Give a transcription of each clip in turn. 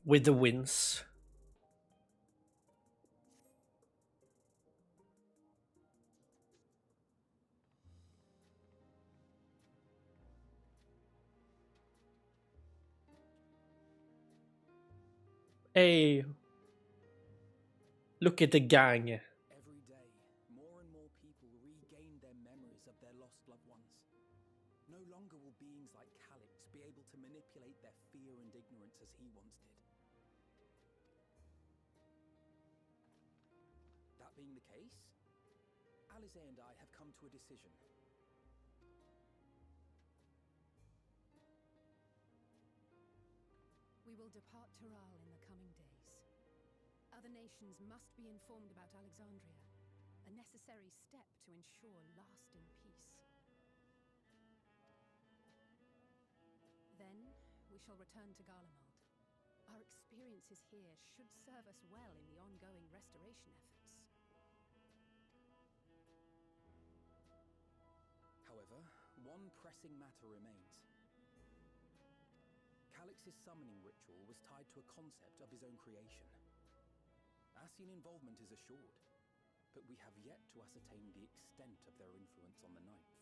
with the wins. Hey, look at the gang. Every day, more and more people regain their memories of their lost loved ones. No longer will beings like Calix be able to manipulate their fear and ignorance as he once did. That being the case, Alisaie and I have come to a decision. We will depart Tural in the coming days. Other nations must be informed about Alexandria, a necessary step to ensure lasting peace. Then, we shall return to Garlemald. Our experiences here should serve us well in the ongoing restoration efforts. However, one pressing matter remains. Calix's summoning ritual was tied to a concept of his own creation. Ascian involvement is assured, but we have yet to ascertain the extent of their influence on the Ninth.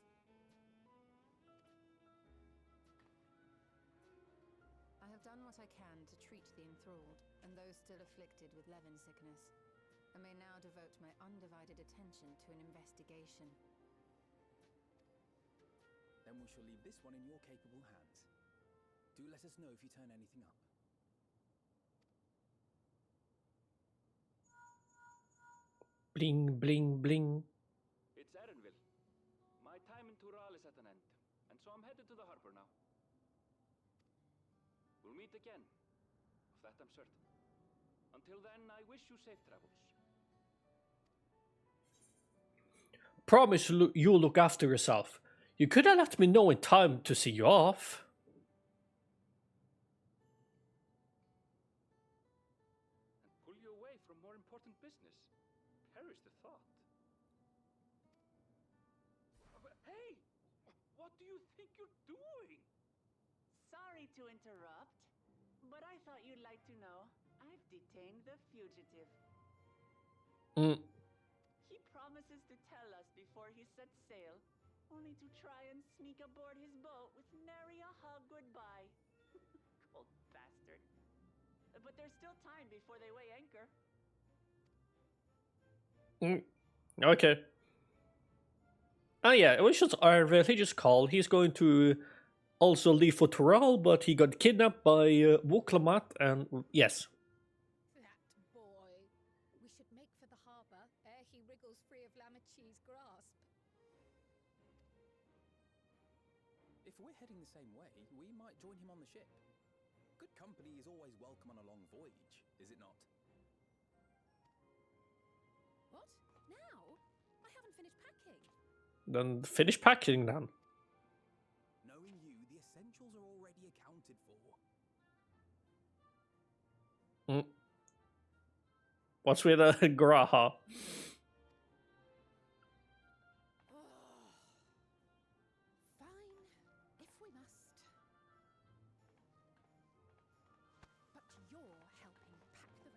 I have done what I can to treat the enthralled and those still afflicted with Levin sickness, and may now devote my undivided attention to an investigation. Then we shall leave this one in your capable hands. Do let us know if you turn anything up. Bling, bling, bling. It's Erenville. My time in Tural is at an end, and so I'm headed to the harbor now. We'll meet again, of that I'm certain. Until then, I wish you safe travels. Promise you'll look after yourself. You could have let me know in time to see you off. And pull you away from more important business. Perish the thought. Hey! What do you think you're doing? Sorry to interrupt, but I thought you'd like to know. I've detained the fugitive. He promises to tell us before he sets sail, only to try and sneak aboard his boat with nary a hug goodbye. Cold bastard. But there's still time before they weigh anchor. Okay. Oh yeah, it was just Arvel. He just called. He's going to also leave for Tural, but he got kidnapped by Wuklamat, and yes. That boy. We should make for the harbor ere he wriggles free of Lamachi's grasp. If we're heading the same way, we might join him on the ship. Good company is always welcome on a long voyage, is it not? What? Now? I haven't finished packing. Then finish packing then. Knowing you, the essentials are already accounted for. What's with Graha? Fine, if we must. But you're helping pack the rest.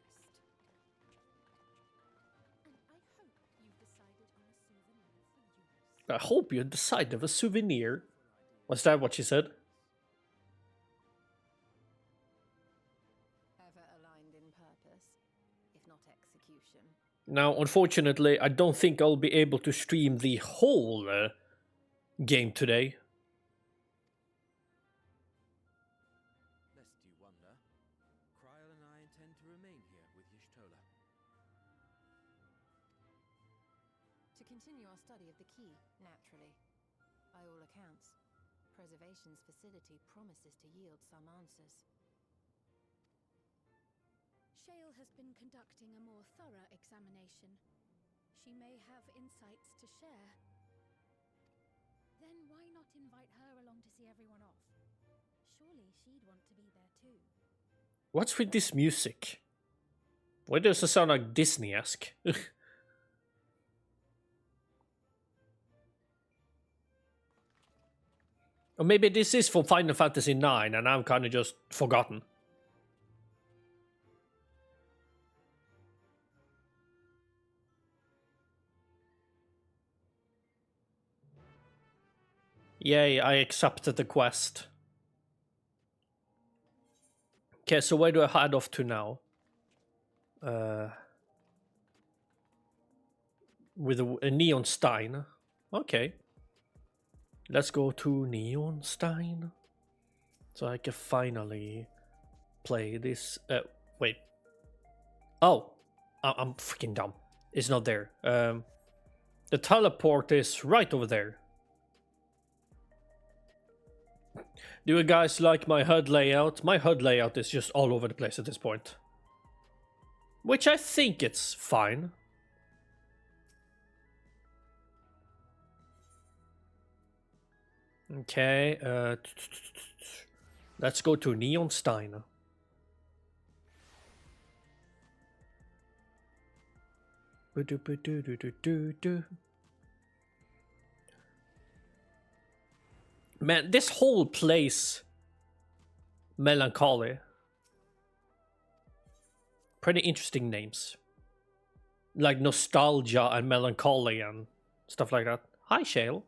And I hope you've decided on a souvenir for use. I hope you decide of a souvenir. Was that what she said? Ever aligned in purpose, if not execution. Now, unfortunately, I don't think I'll be able to stream the whole game today. Lest you wonder, Kryl and I intend to remain here with Y'shtola. To continue our study of the key, naturally. By all accounts, Preservation's facility promises to yield some answers. Shale has been conducting a more thorough examination. She may have insights to share. Then why not invite her along to see everyone off? Surely she'd want to be there too. What's with this music? Why does it sound like Disney-esque? Or maybe this is for Final Fantasy IX and I'm kind of just forgotten. Yay, I accepted the quest. Okay, so where do I head off to now? With a Neon Stein. Okay. Let's go to Neon Stein. So I can finally play this. Wait. Oh, I'm freaking dumb. It's not there. The teleport is right over there. Do you guys like my HUD layout? My HUD layout is just all over the place at this point. Which I think it's fine. Okay, let's go to Neon Stein. Man, this whole place, melancholy. Pretty interesting names. Like nostalgia and melancholy and stuff like that. Hi, Shale.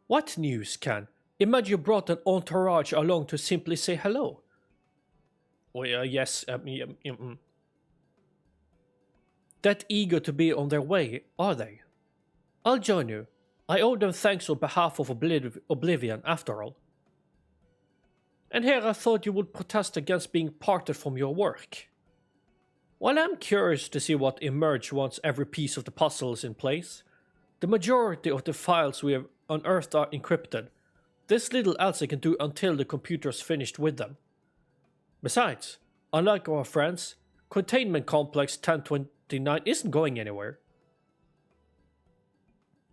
What news, Ken? Imagine you brought an entourage along to simply say hello. Oh, yes. That eager to be on their way, are they? I'll join you. I owe them thanks on behalf of Oblivion, after all. And here I thought you would protest against being parted from your work. While I'm curious to see what emerges once every piece of the puzzle is in place, the majority of the files we have unearthed are encrypted. There's little else I can do until the computer's finished with them. Besides, unlike our friends, Containment Complex 1029 isn't going anywhere.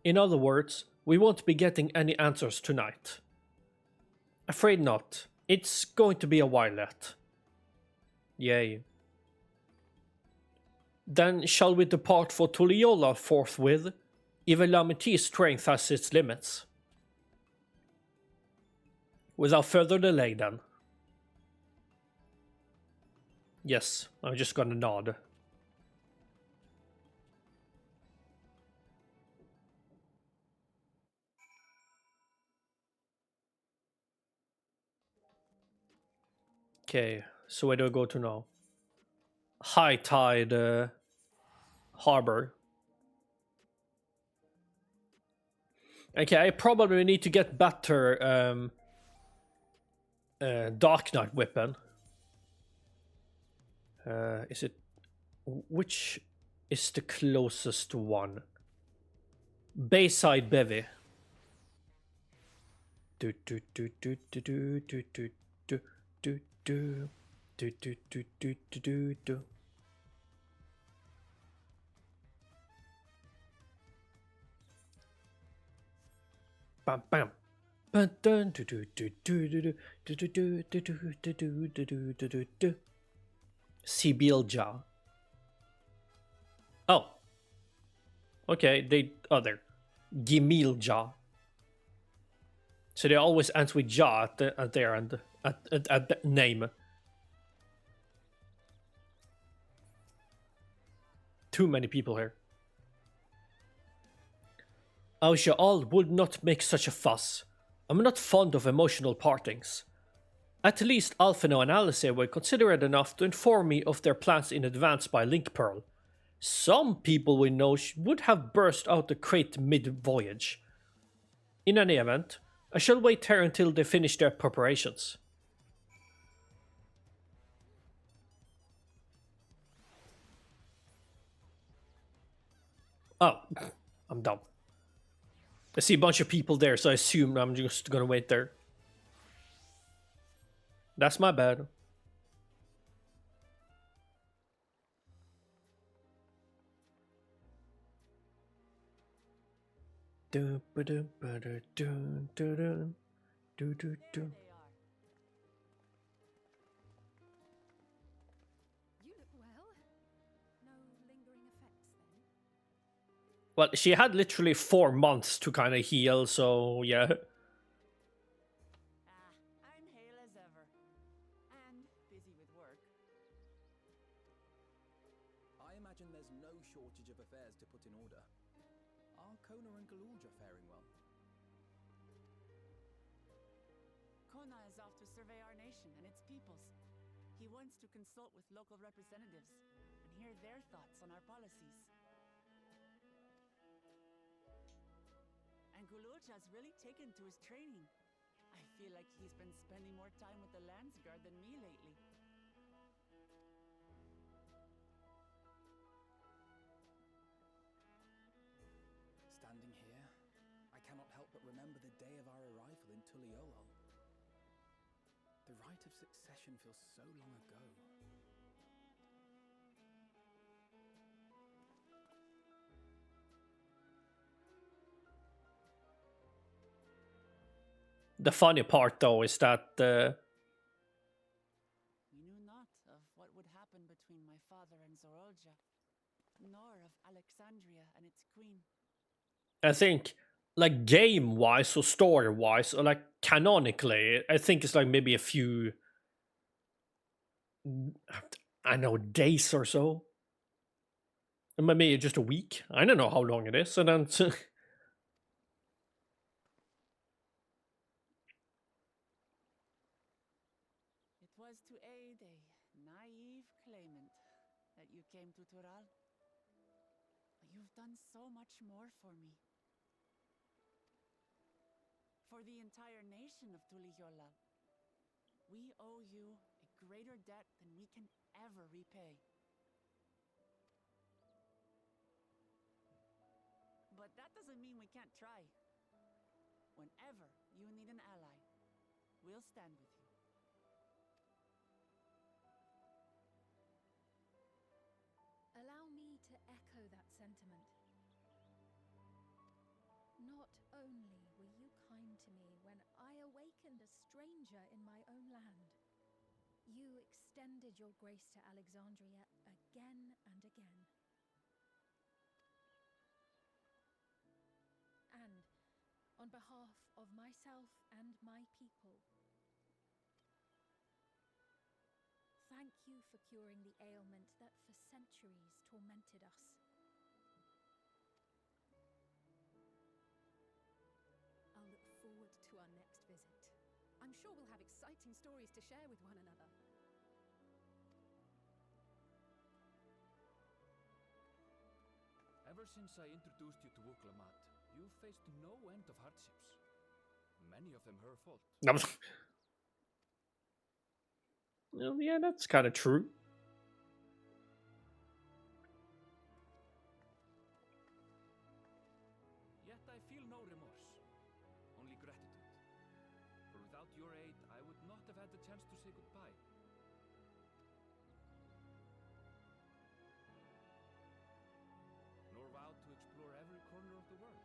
In other words, we won't be getting any answers tonight. Afraid not. It's going to be a while yet. Yay. Then shall we depart for Tuliyola forthwith? Even Lamenti's strength has its limits. Without further delay then. Yes, I'm just gonna nod. Okay, so where do I go to now? High Tide Harbor. Okay, I probably need to get better Dark Knight weapon. Is it... Which is the closest one? Bayside Bevy. Do do do do do do do do do do do do do do do do do. Bam bam. Sibilja. Oh. Okay, they other. Gimilja. So they always end with ja at their end at the name. Too many people here. I wish you all would not make such a fuss. I'm not fond of emotional partings. At least Alphino and Alice were considerate enough to inform me of their plans in advance by link pearl. Some people we know would have burst out the crate mid-voyage. In any event, I shall wait here until they finish their preparations. Oh, I'm dumb. I see a bunch of people there, so I assume I'm just gonna wait there. That's my bad. Do do do do do do do do do. You look well. No lingering effects then? Well, she had literally 4 months to kind of heal, so yeah. I'm hale as ever. And busy with work. Kona and Galulja faring well? Kona is off to survey our nation and its peoples. He wants to consult with local representatives and hear their thoughts on our policies. And Gululja's really taken to his training. I feel like he's been spending more time with the Landsguard than me lately. Standing here, I cannot help but remember the day of our arrival in Tuliolol. The rite of succession feels so long ago. The funny part, though, is that We knew not of what would happen between my father and Zorolja, nor of Alexandria and its queen. I think, like, game-wise or story-wise, or like canonically, I think it's like maybe a few, I know, days or so. And maybe just a week. I don't know how long it is. And then It was to aid a naive claimant that you came to Tural. But you've done so much more for me. For the entire nation of Tuliyola. We owe you a greater debt than we can ever repay. But that doesn't mean we can't try. Whenever you need an ally, we'll stand with you. Allow me to echo that sentiment. Not only were you kind to me when I awakened a stranger in my own land, you extended your grace to Alexandria again and again. And on behalf of myself and my people, thank you for curing the ailment that for centuries tormented us. I'll look forward to our next visit. I'm sure we'll have exciting stories to share with one another. Ever since I introduced you to Wuklamat, you've faced no end of hardships. Many of them her fault. well, yeah, that's kind of true. Yet I feel no remorse, only gratitude. For without your aid, I would not have had the chance to say goodbye. Nor vowed to explore every corner of the world.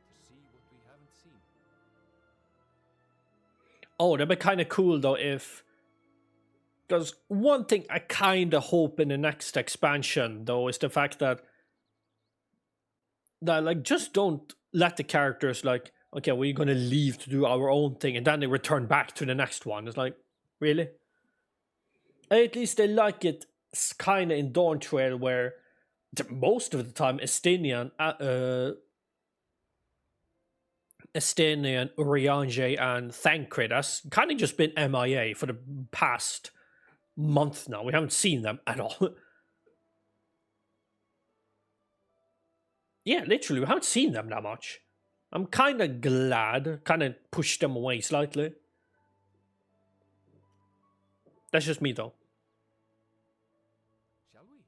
To see what we haven't seen. Oh, that'd be kind of cool though if, because one thing I kind of hope in the next expansion though is the fact that like just don't let the characters like, okay, we're gonna leave to do our own thing and then they return back to the next one. It's like, really? At least they like it kind of in Dawntrail where most of the time Estinian, Urianger, and Thancred has kind of just been MIA for the past month now. We haven't seen them at all. Yeah, literally, we haven't seen them that much. I'm kind of glad, kind of pushed them away slightly. That's just me though. Shall we?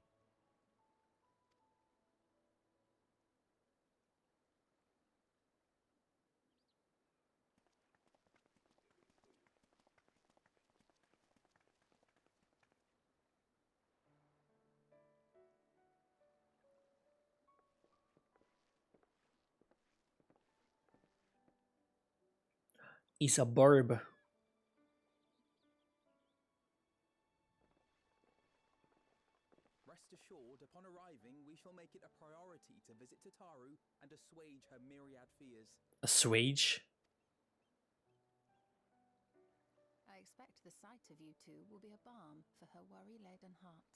He's a burb. Rest assured, upon arriving, we shall make it a priority to visit Tataru and assuage her myriad fears. Assuage? I expect the sight of you two will be a balm for her worry-laden heart.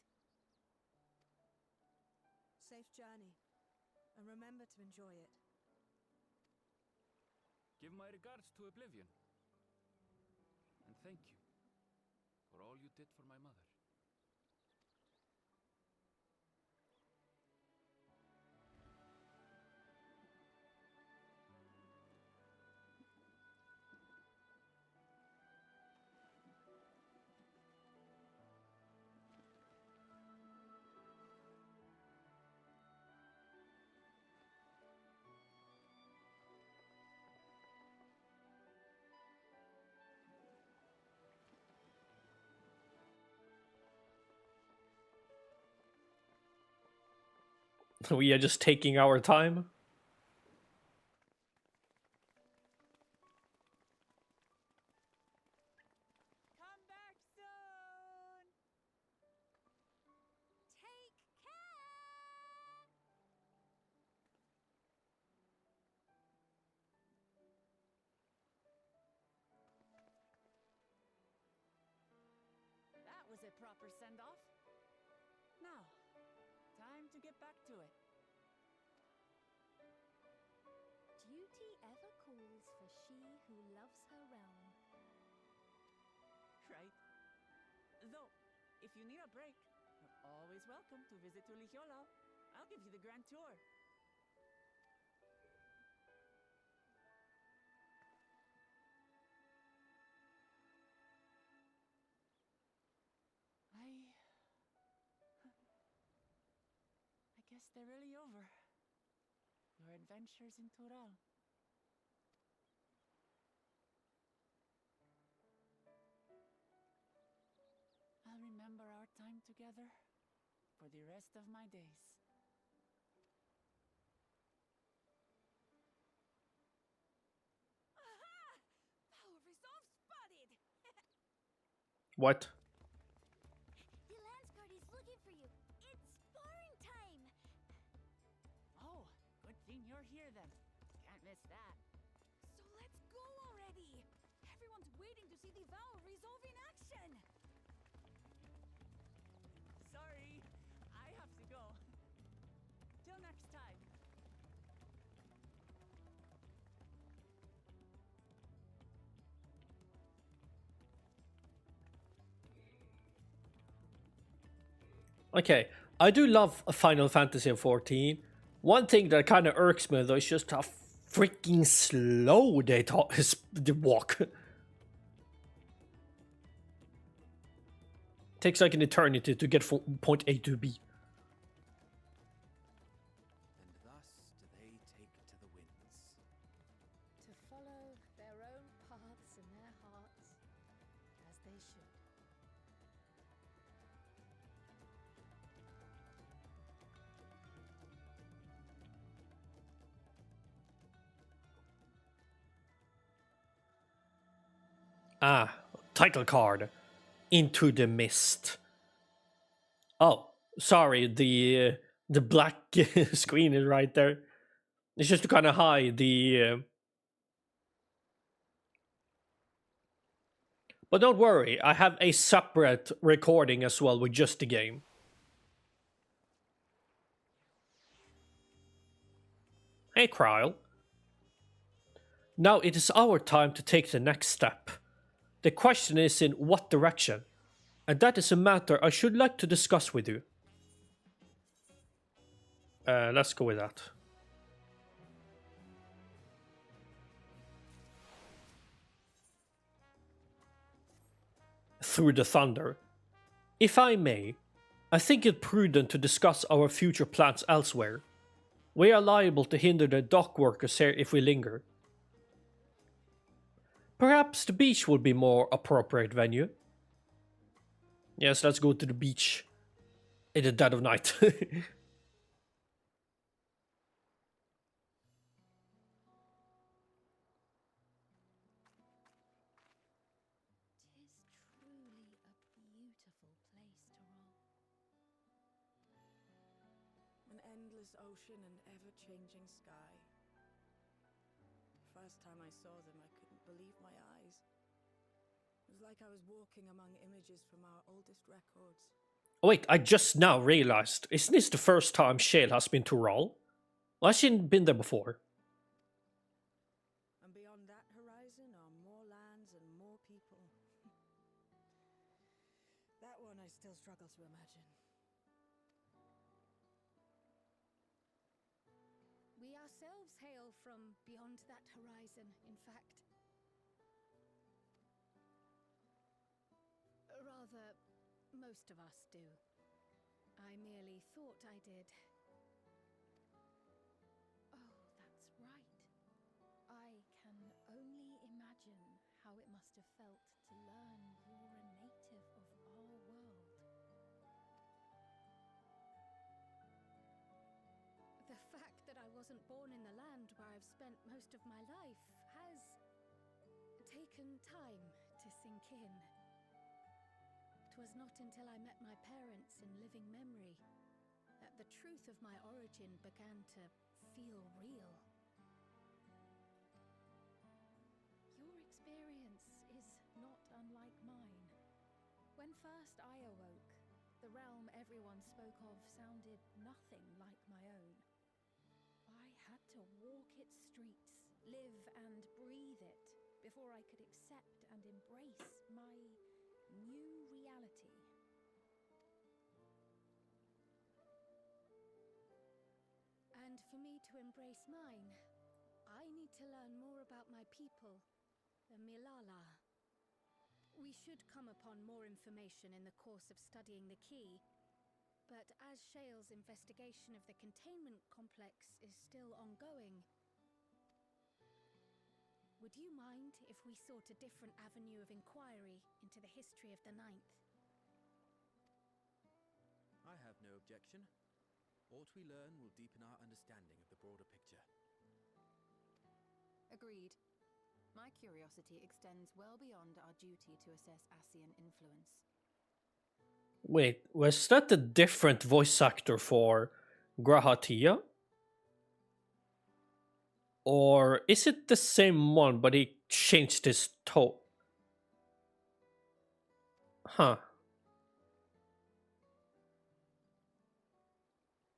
Safe journey. And remember to enjoy it. Give my regards to Oblivion. And thank you for all you did for my mother. We are just taking our time. Come back soon! Take care! That was a proper send-off. Now, time to get back to it. Duty ever calls for she who loves her realm. Right. Though, if you need a break, you're always welcome to visit Ulihiolo. I'll give you the grand tour. I guess they're really over. Your adventures in Tural. I'll remember our time together for the rest of my days. Aha! Power resolve spotted! What? The Landsguard is looking for you. It's sparring time! Oh, good thing you're here then. Can't miss that. So let's go already! Everyone's waiting to see the Power resolve in action! Sorry, I have to go. Till next time. Okay, I do love Final Fantasy XIV. One thing that kind of irks me though is just how freaking slow they walk. Takes like an eternity to get from point A to B. And thus do they take to the winds. To follow their own paths in their hearts, as they should. Ah, title card. Into the Mist. Oh, sorry, the black screen is right there. It's just to kind of hide the... But don't worry, I have a separate recording as well with just the game. Hey, Kryl. Now it is our time to take the next step. The question is in what direction? And that is a matter I should like to discuss with you. Let's go with that. Through the thunder. If I may, I think it prudent to discuss our future plans elsewhere. We are liable to hinder the dock workers here if we linger. Perhaps the beach would be more appropriate venue. Yes, let's go to the beach in the dead of night. An endless ocean and ever-changing sky. First time I saw them, I couldn't believe my eyes. It was like I was walking among images from our oldest records. Wait, I just now realized. Isn't this the first time Shale has been to Ral? Well, has she been there before? And beyond that horizon are more lands and more people. That one I still struggle to imagine. We ourselves hail from beyond that horizon, in fact. Rather, most of us do. I merely thought I did. Oh, that's right. I can only imagine how it must have felt to learn you're a native of our world. The fact that I wasn't born in the land where I've spent most of my life has taken time to sink in. It was not until I met my parents in living memory that the truth of my origin began to feel real. Your experience is not unlike mine. When first I awoke, the realm everyone spoke of sounded nothing like my own. I had to walk its streets, live and breathe it, before I could accept and embrace my new reality. And for me to embrace mine, I need to learn more about my people, the Milala. We should come upon more information in the course of studying the key, but as Shale's investigation of the containment complex is still ongoing, would you mind if we sought a different avenue of inquiry into the history of the Ninth? I have no objection. Aught we learn will deepen our understanding of the broader picture. Agreed. My curiosity extends well beyond our duty to assess Ascian influence. Wait, was that a different voice actor for Grahatia? Or is it the same one, but he changed his tone? Huh.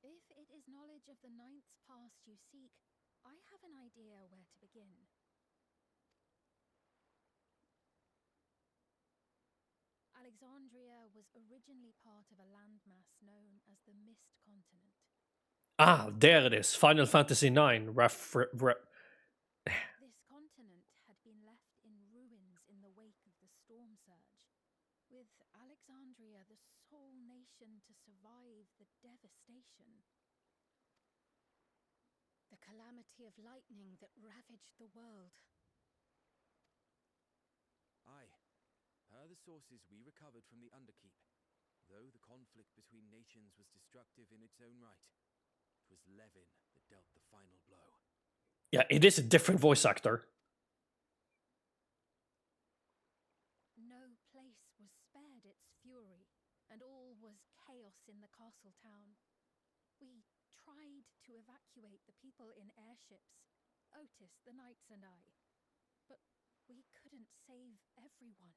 If it is knowledge of the Ninth's past you seek, I have an idea where to begin. Alexandria was originally part of a landmass known as the Mist Continent. Ah, there it is. Final Fantasy IX. This continent had been left in ruins in the wake of the storm surge, with Alexandria the sole nation to survive the devastation. The calamity of lightning that ravaged the world. Aye. Per the sources we recovered from the Underkeep, though the conflict between nations was destructive in its own right, it was Levin that dealt the final blow. Yeah, it is a different voice actor. No place was spared its fury, and all was chaos in the castle town. We tried to evacuate the people in airships, Otis, the knights and I, but we couldn't save everyone.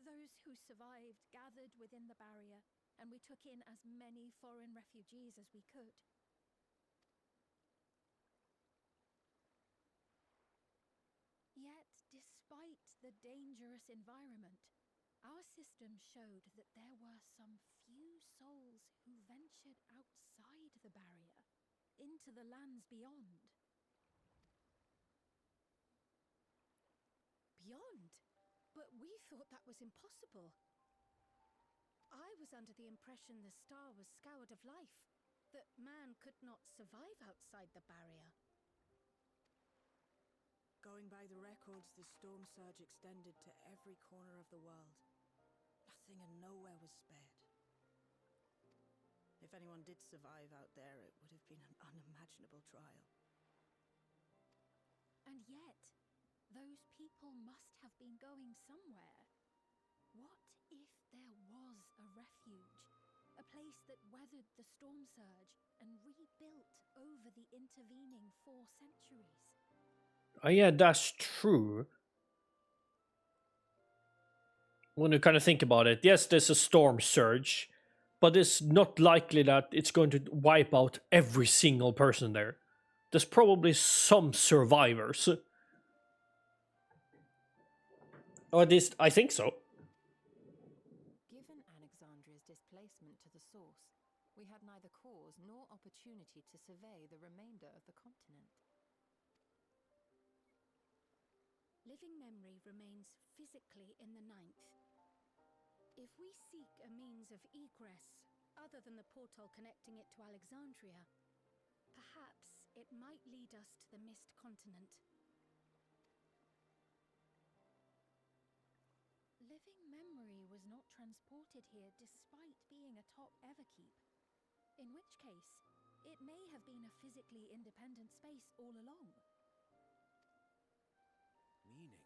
Those who survived gathered within the barrier, and we took in as many foreign refugees as we could. Yet, despite the dangerous environment, our system showed that there were some few souls who ventured outside the barrier, into the lands beyond. Beyond? But we thought that was impossible. I was under the impression the star was scoured of life, that man could not survive outside the barrier. Going by the records, the storm surge extended to every corner of the world. Nothing and nowhere was spared. If anyone did survive out there, it would have been an unimaginable trial. And yet, Those people must have been going somewhere. What if there was a refuge? A place that weathered the storm surge and rebuilt over the intervening 4 centuries? Oh yeah, that's true. When you kind of think about it, yes, there's a storm surge, but it's not likely that it's going to wipe out every single person there. There's probably some survivors. Or at least, I think so. Given Alexandria's displacement to the source, we had neither cause nor opportunity to survey the remainder of the continent. Living memory remains physically in the 9th. If we seek a means of egress other than the portal connecting it to Alexandria, perhaps it might lead us to the Mist Continent. Living memory was not transported here despite being atop Everkeep, in which case it may have been a physically independent space all along. Meaning,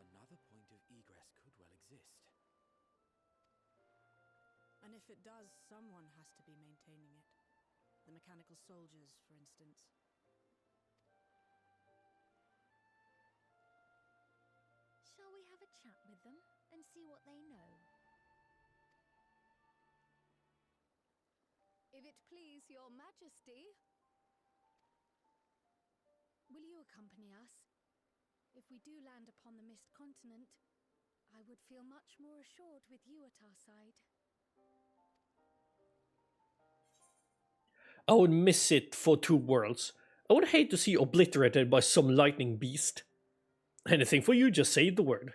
another point of egress could well exist. And if it does, someone has to be maintaining it. The mechanical soldiers, for instance. Shall we have a chat with them and see what they know? If it please your majesty. Will you accompany us? If we do land upon the Mist Continent, I would feel much more assured with you at our side. I would miss it for 2 worlds. I would hate to see obliterated by some lightning beast. Anything for you, just say the word.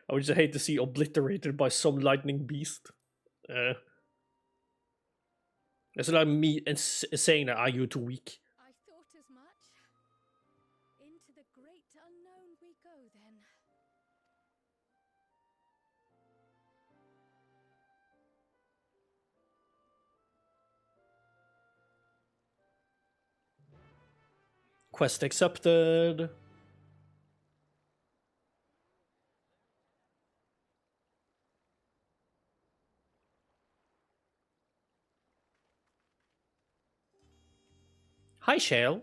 I would just hate to see obliterated by some lightning beast. That's like me saying that, are you too weak? I thought as much. Into the great unknown we go then. Quest accepted. Hi, Shale.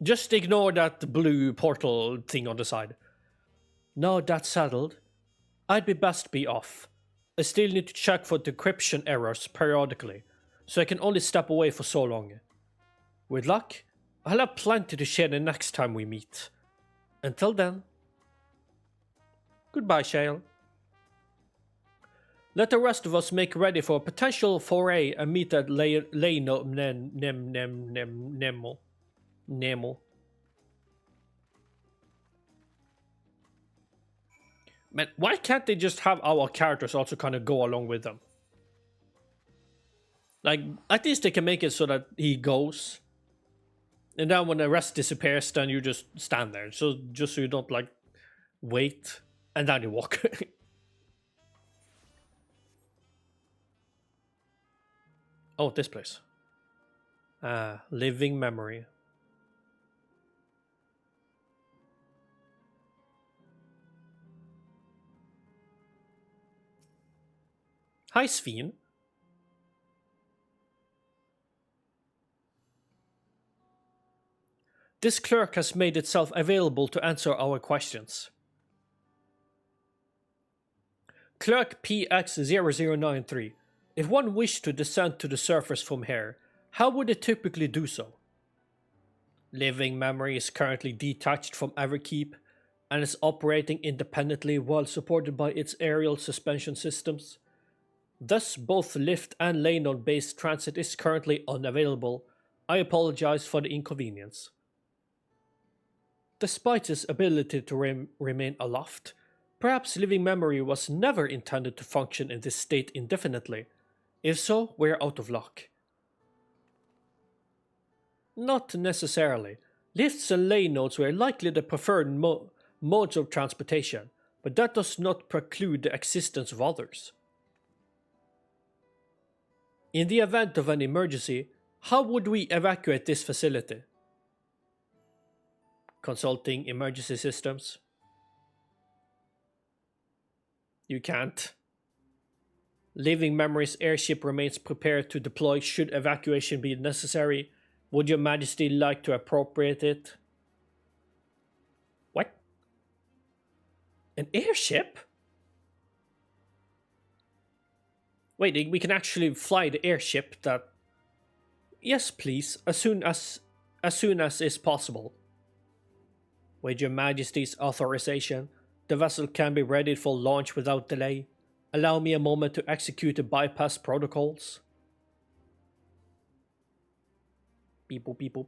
Just ignore that blue portal thing on the side. Now that's settled, I'd be best be off. I still need to check for decryption errors periodically, so I can only step away for so long. With luck, I'll have plenty to share the next time we meet. Until then, goodbye, Shale. Let the rest of us make ready for a potential foray and meet at Nemo. Man, why can't they just have our characters also kind of go along with them? Like, at least they can make it so that he goes. And then when the rest disappears, then you just stand there. So just so you don't, like, wait. And then you walk. Oh, this place. Living memory. Hi, Sven. This clerk has made itself available to answer our questions. Clerk PX0093. If one wished to descend to the surface from here, how would it typically do so? Living memory is currently detached from Everkeep and is operating independently while supported by its aerial suspension systems. Thus, both lift and lane-based transit is currently unavailable. I apologize for the inconvenience. Despite its ability to remain aloft, perhaps living memory was never intended to function in this state indefinitely. If so, we're out of luck. Not necessarily. Lifts and lane nodes were likely the preferred modes of transportation, but that does not preclude the existence of others. In the event of an emergency, how would we evacuate this facility? Consulting emergency systems. You can't. Living Memory's airship remains prepared to deploy should evacuation be necessary. Would your majesty like to appropriate it? What? An airship? Wait, we can actually fly the airship that... Yes, please, as soon as is possible. With your majesty's authorization, the vessel can be ready for launch without delay. Allow me a moment to execute the bypass protocols. Beep boop, beep boop.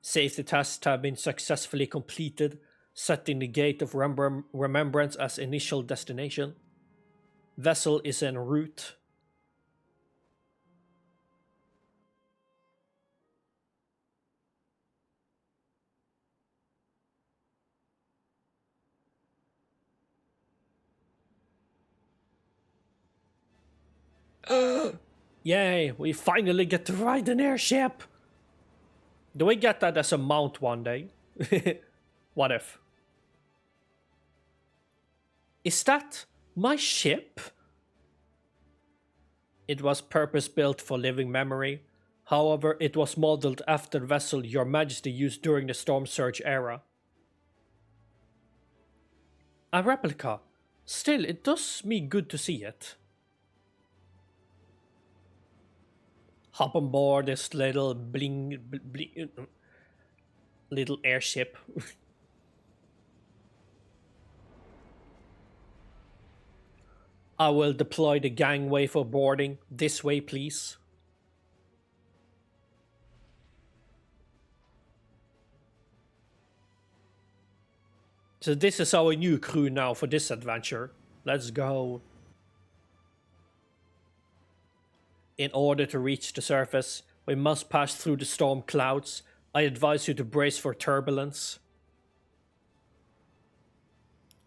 Safety tests have been successfully completed, setting the Gate of Remembrance as initial destination. Vessel is en route. Yay, we finally get to ride an airship! Do we get that as a mount one day? What if? Is that my ship? It was purpose-built for living memory. However, it was modeled after the vessel Your Majesty used during the Storm Surge era. A replica. Still, it does me good to see it. Hop on board this little little airship. I will deploy the gangway for boarding. This way, please. So this is our new crew now for this adventure. Let's go. In order to reach the surface, we must pass through the storm clouds. I advise you to brace for turbulence.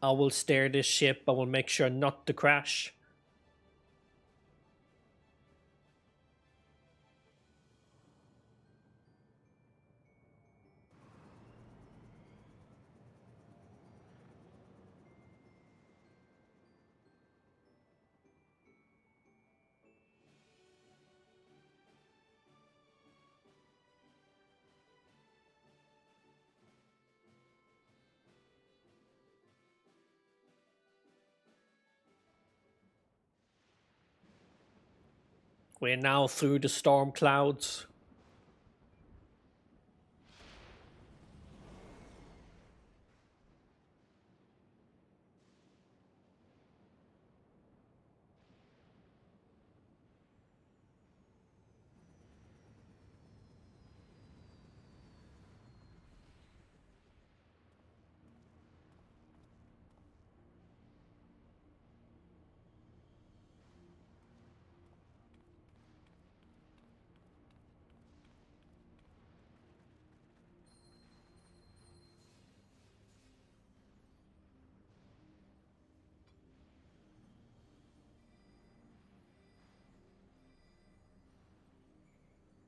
I will steer this ship. I will make sure not to crash. We're now through the storm clouds.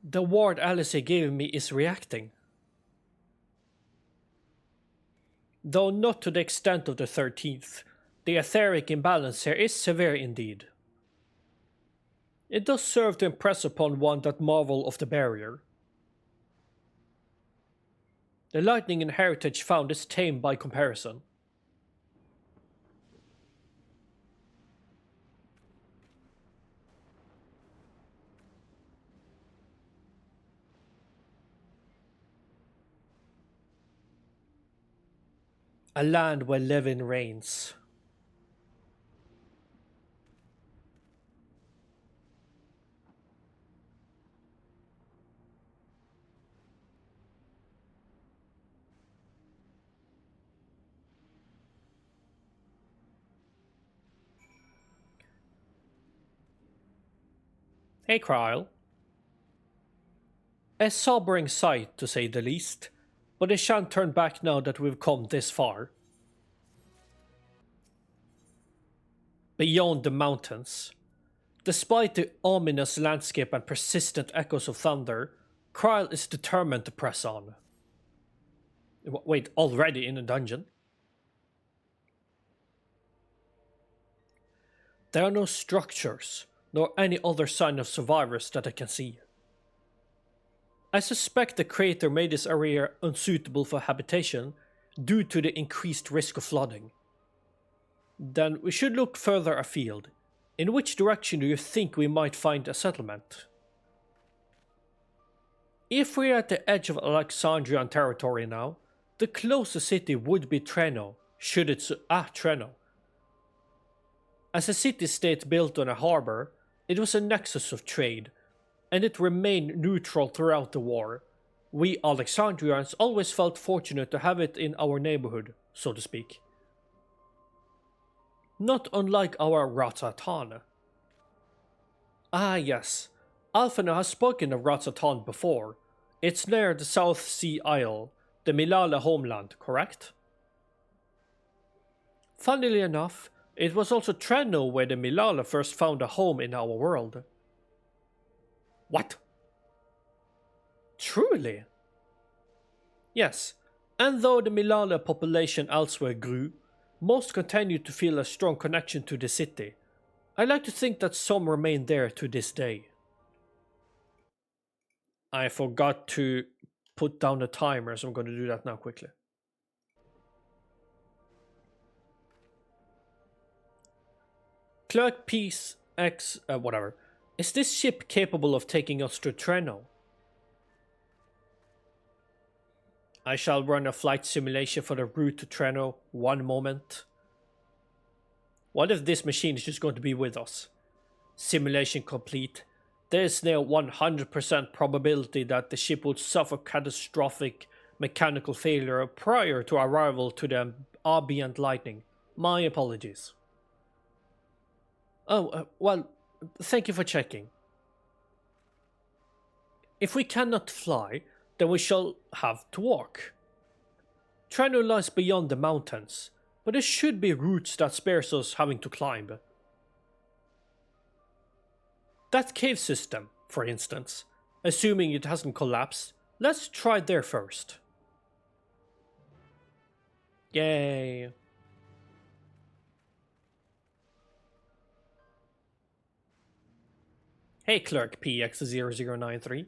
The ward Alice gave me is reacting. Though not to the extent of the 13th, the etheric imbalance here is severe indeed. It does serve to impress upon one that marvel of the barrier. The lightning in Heritage found is tame by comparison. A land where living reigns. Hey, Krile. A sobering sight, to say the least. But it shan't turn back now that we've come this far. Beyond the mountains, Despite the ominous landscape and persistent echoes of thunder, Krile is determined to press on. Wait, already in a dungeon? There are no structures, nor any other sign of survivors that I can see. I suspect the creator made this area unsuitable for habitation due to the increased risk of flooding. Then we should look further afield. In which direction do you think we might find a settlement? If we're at the edge of Alexandrian territory now, the closest city would be Treno, should it's Treno. As a city-state built on a harbour, it was a nexus of trade, and it remained neutral throughout the war. We Alexandrians always felt fortunate to have it in our neighbourhood, so to speak. Not unlike our Ratatan. Ah yes, Alphina has spoken of Ratatan before. It's near the South Sea Isle, the Milala homeland, correct? Funnily enough, it was also Treno where the Milala first found a home in our world. What? Truly? Yes, and though the Milala population elsewhere grew, most continued to feel a strong connection to the city. I like to think that some remain there to this day. I forgot to put down the timer, so I'm going to do that now quickly. Clerk Peace X, whatever. Is this ship capable of taking us to Treno? I shall run a flight simulation for the route to Treno. One moment. What if this machine is just going to be with us? Simulation complete. There is now 100% probability that the ship would suffer catastrophic mechanical failure prior to arrival to the ambient lightning. My apologies. Oh, well, thank you for checking. If we cannot fly, then we shall have to walk. Treno lies beyond the mountains, but there should be routes that spares us having to climb. That cave system, for instance, assuming it hasn't collapsed, let's try there first. Yay. Hey Clerk PX0093.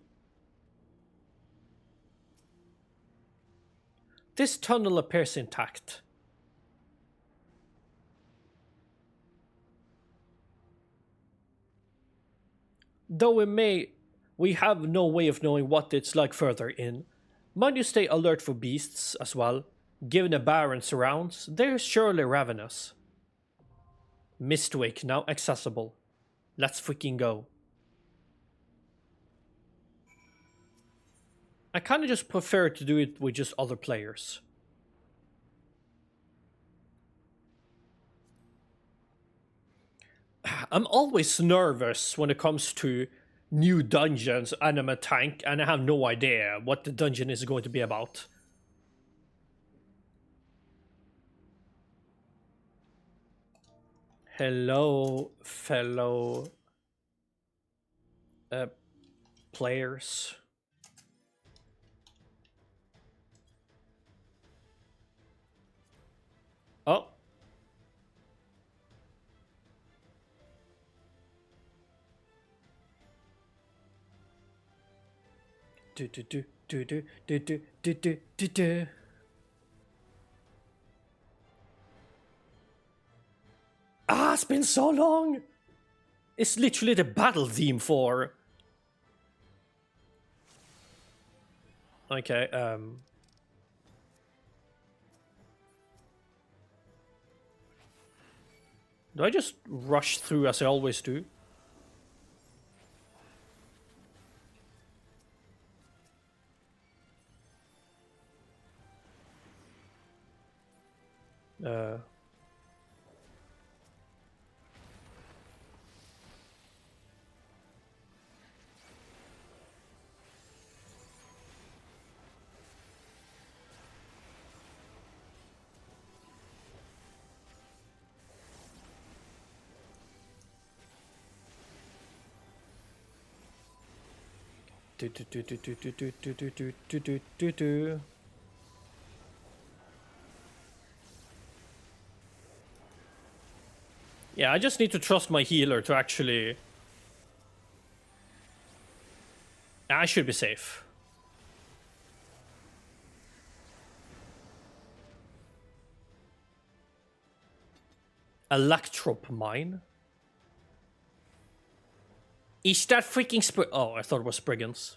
This tunnel appears intact. Though we have no way of knowing what it's like further in. Mind you stay alert for beasts as well. Given the barren surrounds, they're surely ravenous. Mistwake now accessible. Let's freaking go. I kinda just prefer to do it with just other players. I'm always nervous when it comes to new dungeons and I'm a tank and I have no idea what the dungeon is going to be about. Hello, fellow players. Oh. Ah, it's been so long. It's literally the battle theme for. Okay, do I just rush through as I always do? Do, do, do, do, do, do, do, do, do, do, do, do, do, do. Yeah, I just need to trust my healer to actually... I should be safe. Electrop mine? Is that freaking Oh, I thought it was Brigands.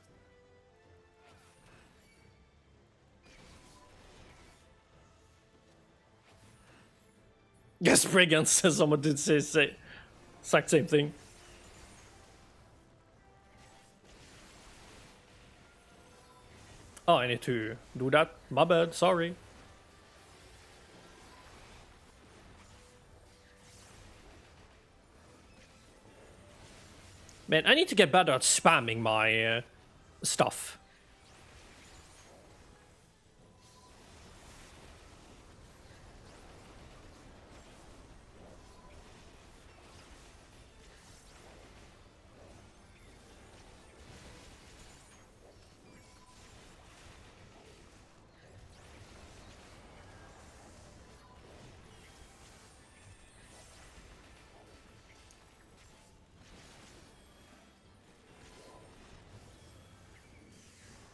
Yes, Brigands. Someone did say exact same thing. Oh, I need to do that. My bad. Sorry. Man, I need to get better at spamming my stuff.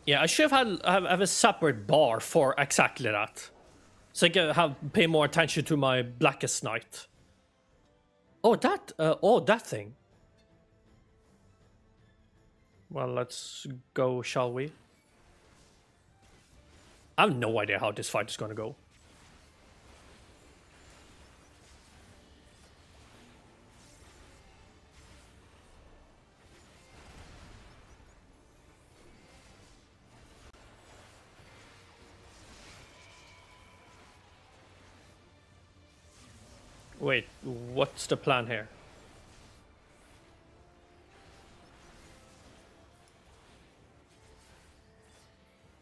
Yeah, I should have a separate bar for exactly that. So I can pay more attention to my Blackest Night. Oh, that thing. Well, let's go, shall we? I have no idea how this fight is gonna go. Wait, what's the plan here?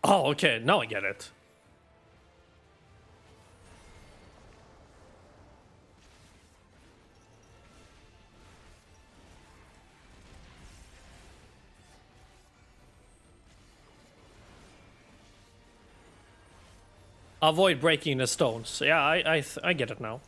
Oh, okay, now I get it. Avoid breaking the stones. Yeah, I get it now.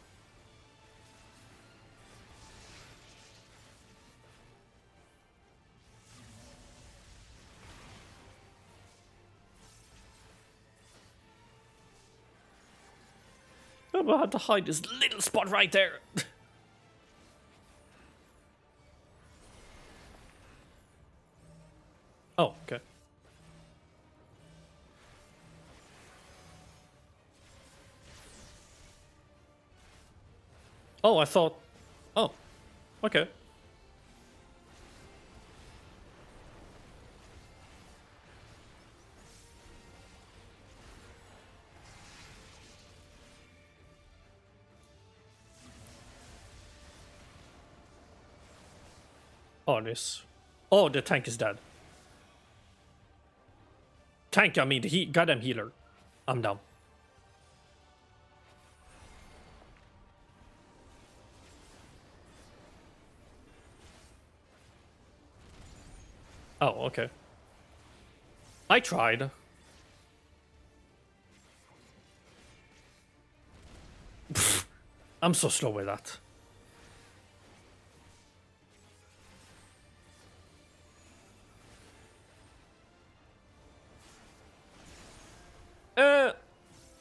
I had to hide this little spot right there. Oh, okay. Oh, I thought... Oh, okay. Oh, this. Oh, the tank is dead. Tank, I mean, the goddamn healer. I'm down. Oh, okay. I tried. Pfft, I'm so slow with that.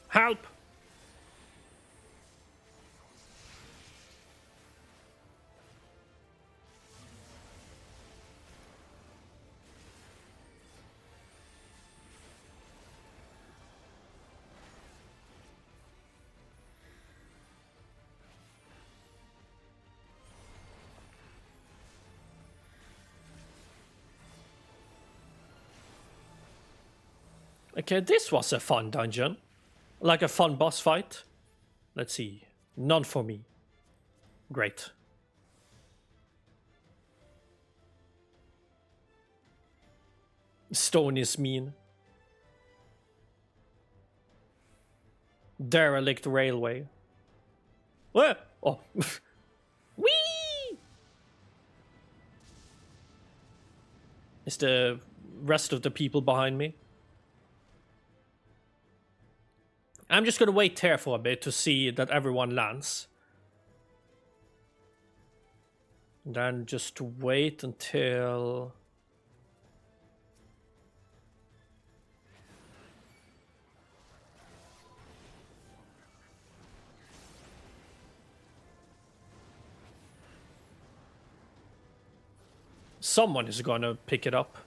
Help! Okay, this was a fun dungeon. Like a fun boss fight. Let's see. None for me. Great. Stone is mean. Derelict railway. What? Oh. Whee! Is the rest of the people behind me. I'm just gonna wait here for a bit to see that everyone lands. Then just wait until... someone is gonna pick it up.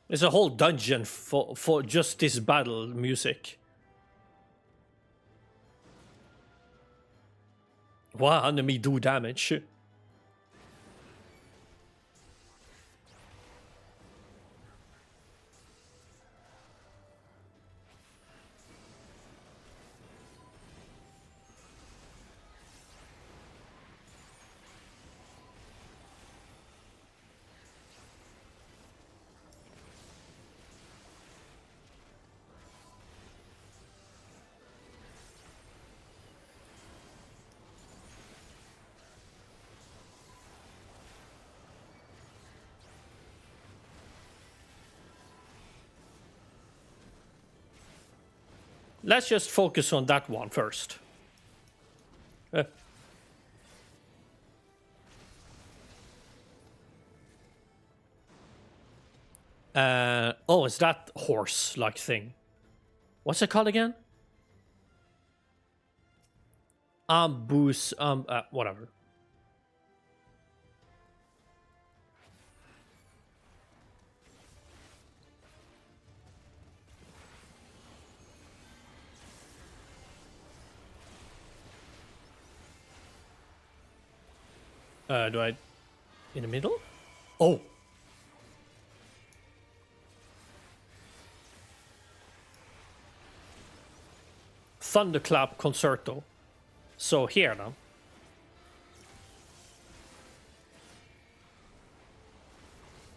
There's a whole dungeon for just this battle music. Wow, enemy do damage. Let's just focus on that one first. Oh, is that horse-like thing? What's it called again? Boost, whatever. Do I... in the middle? Oh! Thunderclap Concerto. So here now.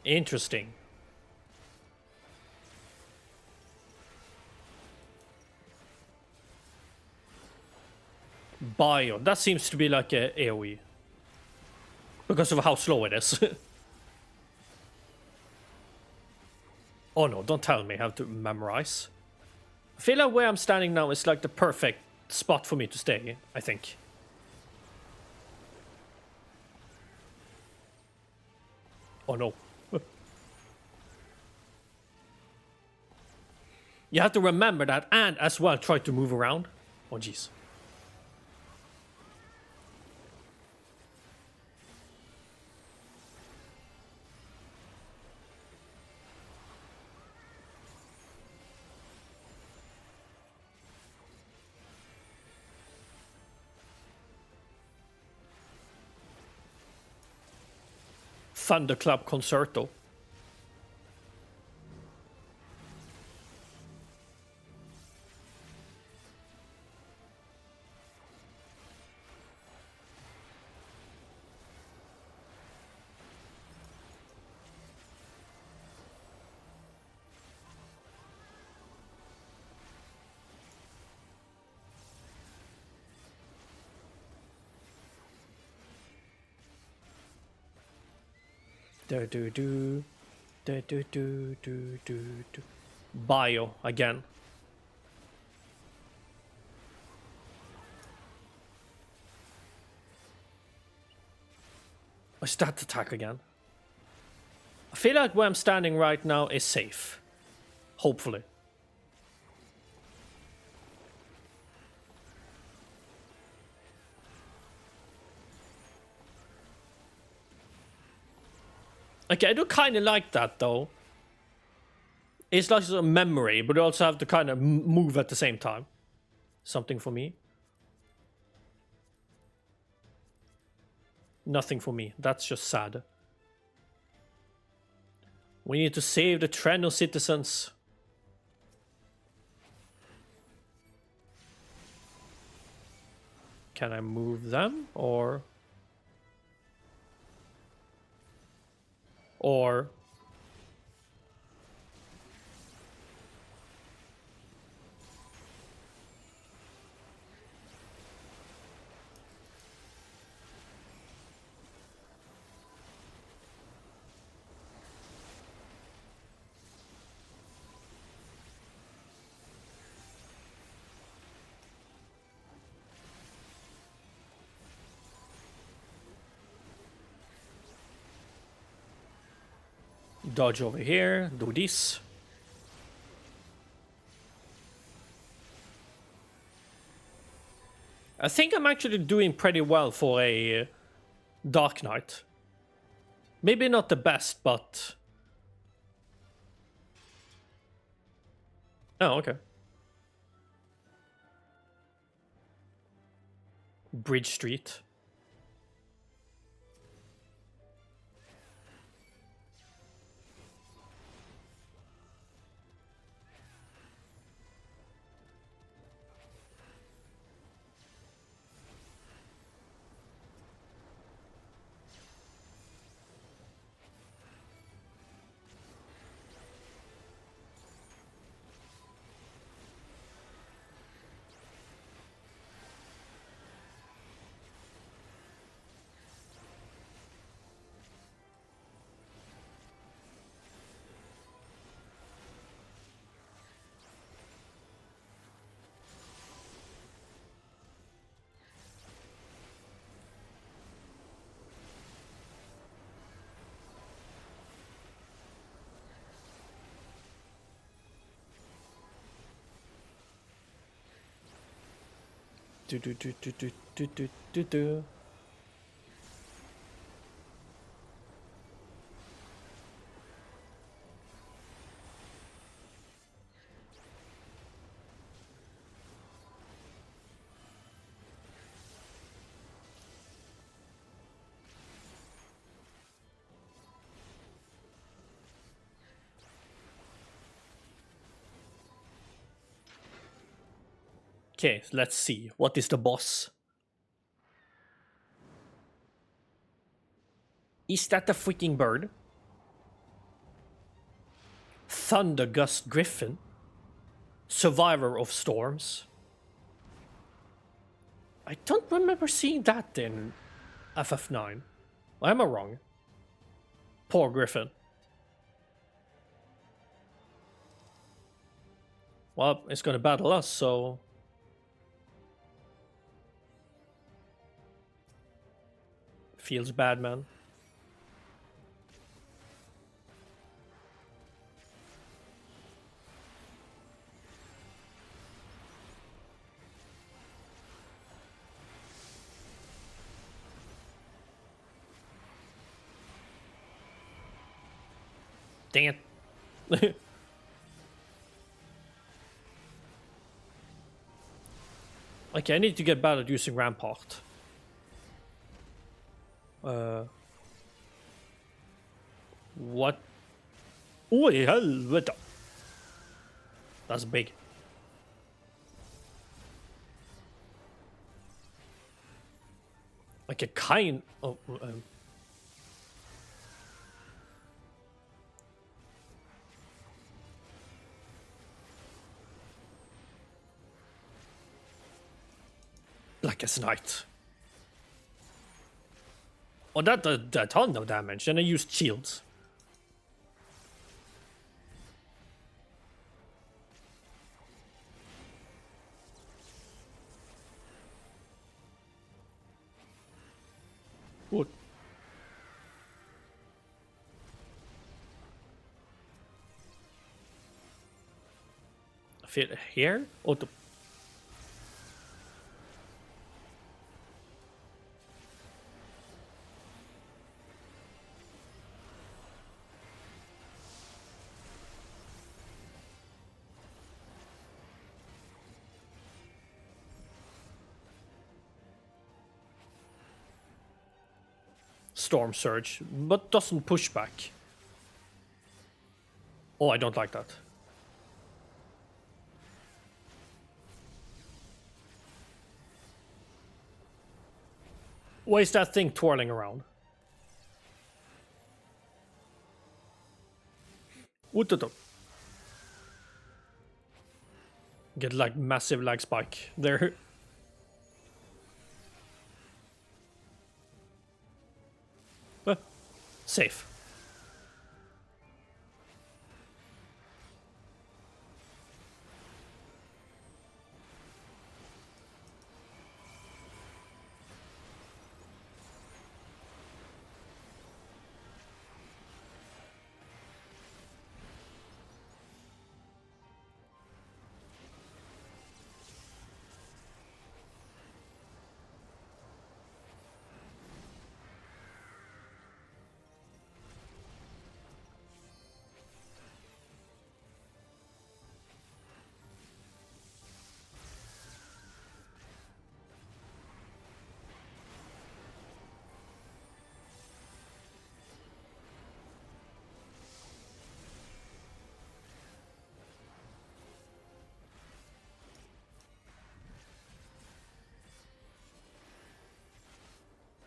Interesting. Bio. That seems to be like a AoE. Because of how slow it is. Oh no, don't tell me I have to memorize. I feel like where I'm standing now is like the perfect spot for me to stay, I think. Oh no. You have to remember that and as well try to move around. Oh jeez. Thunderclap Concerto. Bio again. What's that attack again? I feel like where I'm standing right now is safe. Hopefully. Okay, I do kind of like that though. It's like a memory, but you also have to kind of move at the same time. Something for me. Nothing for me. That's just sad. We need to save the Trenno citizens. Can I move them? Or... dodge over here, do this. I think I'm actually doing pretty well for a Dark Knight. Maybe not the best, but... Oh, okay. Bridge Street. Do. Okay, let's see. What is the boss? Is that a freaking bird? Thundergust Griffin? Survivor of Storms? I don't remember seeing that in FF9. Or am I wrong? Poor Griffin. Well, it's gonna battle us, so... Feels bad, man. Dang it. Okay, I need to get battled using Rampart. What? Oj, helvete! That's big. Like a kind of... Blackest Night. Oh, that did a ton of damage, and I used shields. What? I feel here? Or the... Storm Surge, but doesn't push back. Oh, I don't like that. Why is that thing twirling around? What the? Get like massive lag spike there. Safe.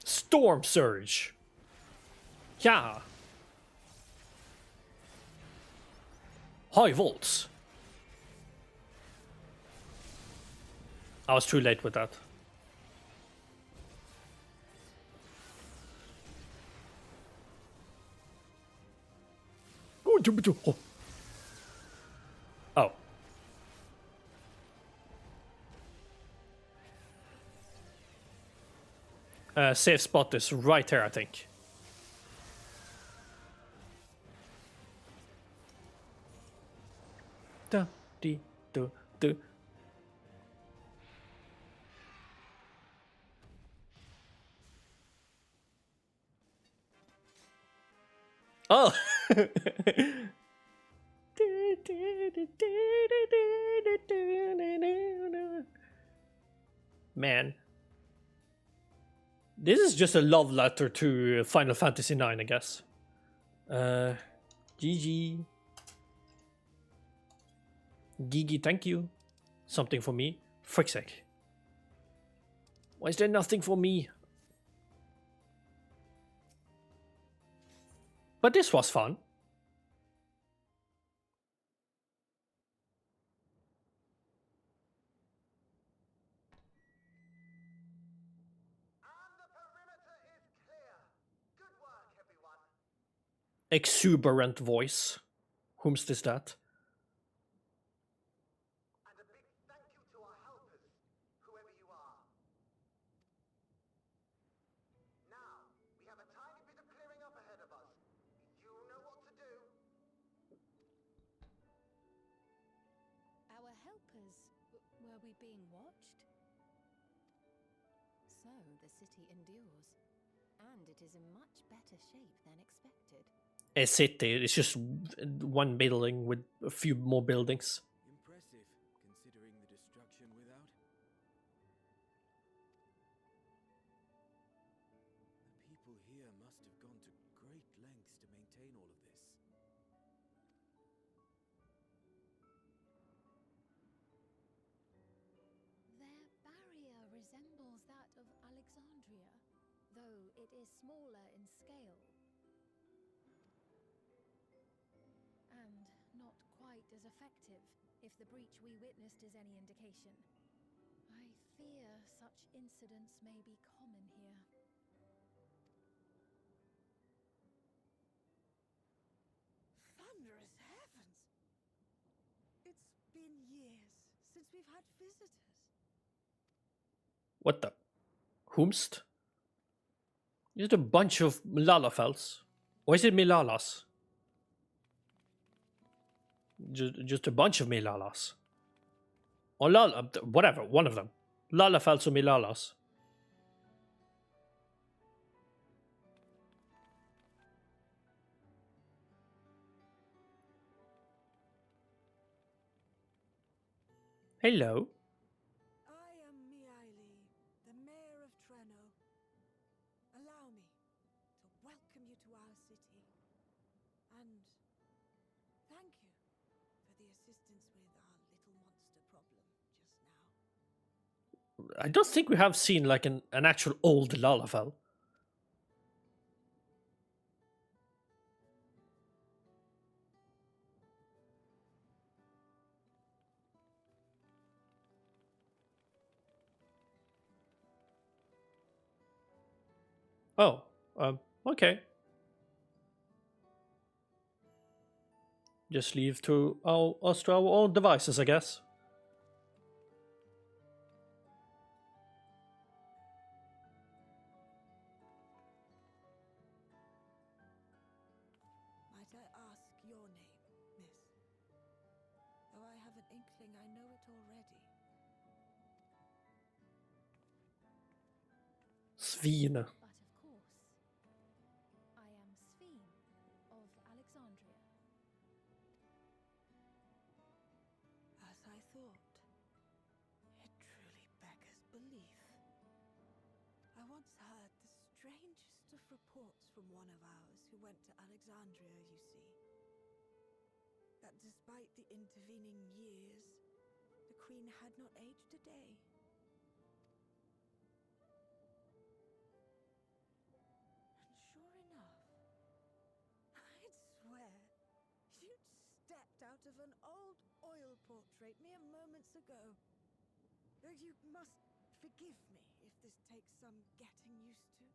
Storm Surge. Yeah. High volts. I was too late with that. Oh. Oh. Safe spot is right here, I think. Da, dee, do, do. Oh! Man. This is just a love letter to Final Fantasy IX, I guess. GG. Gigi, thank you. Something for me? Frick's sake. Why is there nothing for me? But this was fun. Exuberant voice. Whom's this that? And a big thank you to our helpers, whoever you are. Now, we have a tiny bit of clearing up ahead of us. You know what to do. Our helpers, were we being watched? So, the city endures. And it is in much better shape than expected. A city. It's just one building with a few more buildings. Impressive, considering the destruction without. The people here must have gone to great lengths to maintain all of this. Their barrier resembles that of Alexandria, though it is smaller in scale. And not quite as effective, if the breach we witnessed is any indication. I fear such incidents may be common here. Thunderous heavens! It's been years since we've had visitors. What the? Whomst? Is it a bunch of Lalafels? Or is it Milalas? Just a bunch of Milalas. Or whatever, one of them. Lalafels or Milalas. Hello. I am Miaili, the mayor of Treno. Allow me to to our city. And thank you for the assistance with our little monster problem just now. I don't think we have seen like an actual old Lalafell. Oh, okay. Just leave to us to our own devices, I guess. Might I ask your name, miss? Though I have an inkling I know it already. Svine. But of course, I am Sphene of Alexandria. As I thought. It truly beggars belief. I once heard the strangest of reports from one of ours who went to Alexandria, you see. That despite the intervening years, the Queen had not aged a day. And sure enough, I'd swear you'd stepped out of an old oil portrait mere moments ago. Though you must forgive me if this takes some getting used to.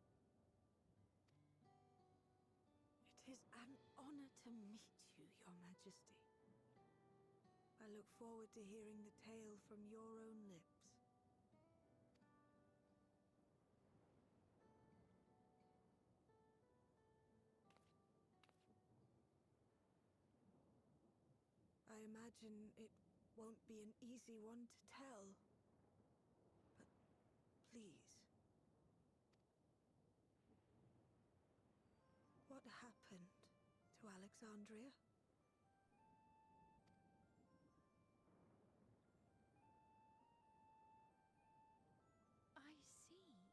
It is an honor to meet you, Your Majesty. I look forward to hearing the tale from your own lips. I imagine it won't be an easy one to tell. But please. What happened to Alexandria? I see.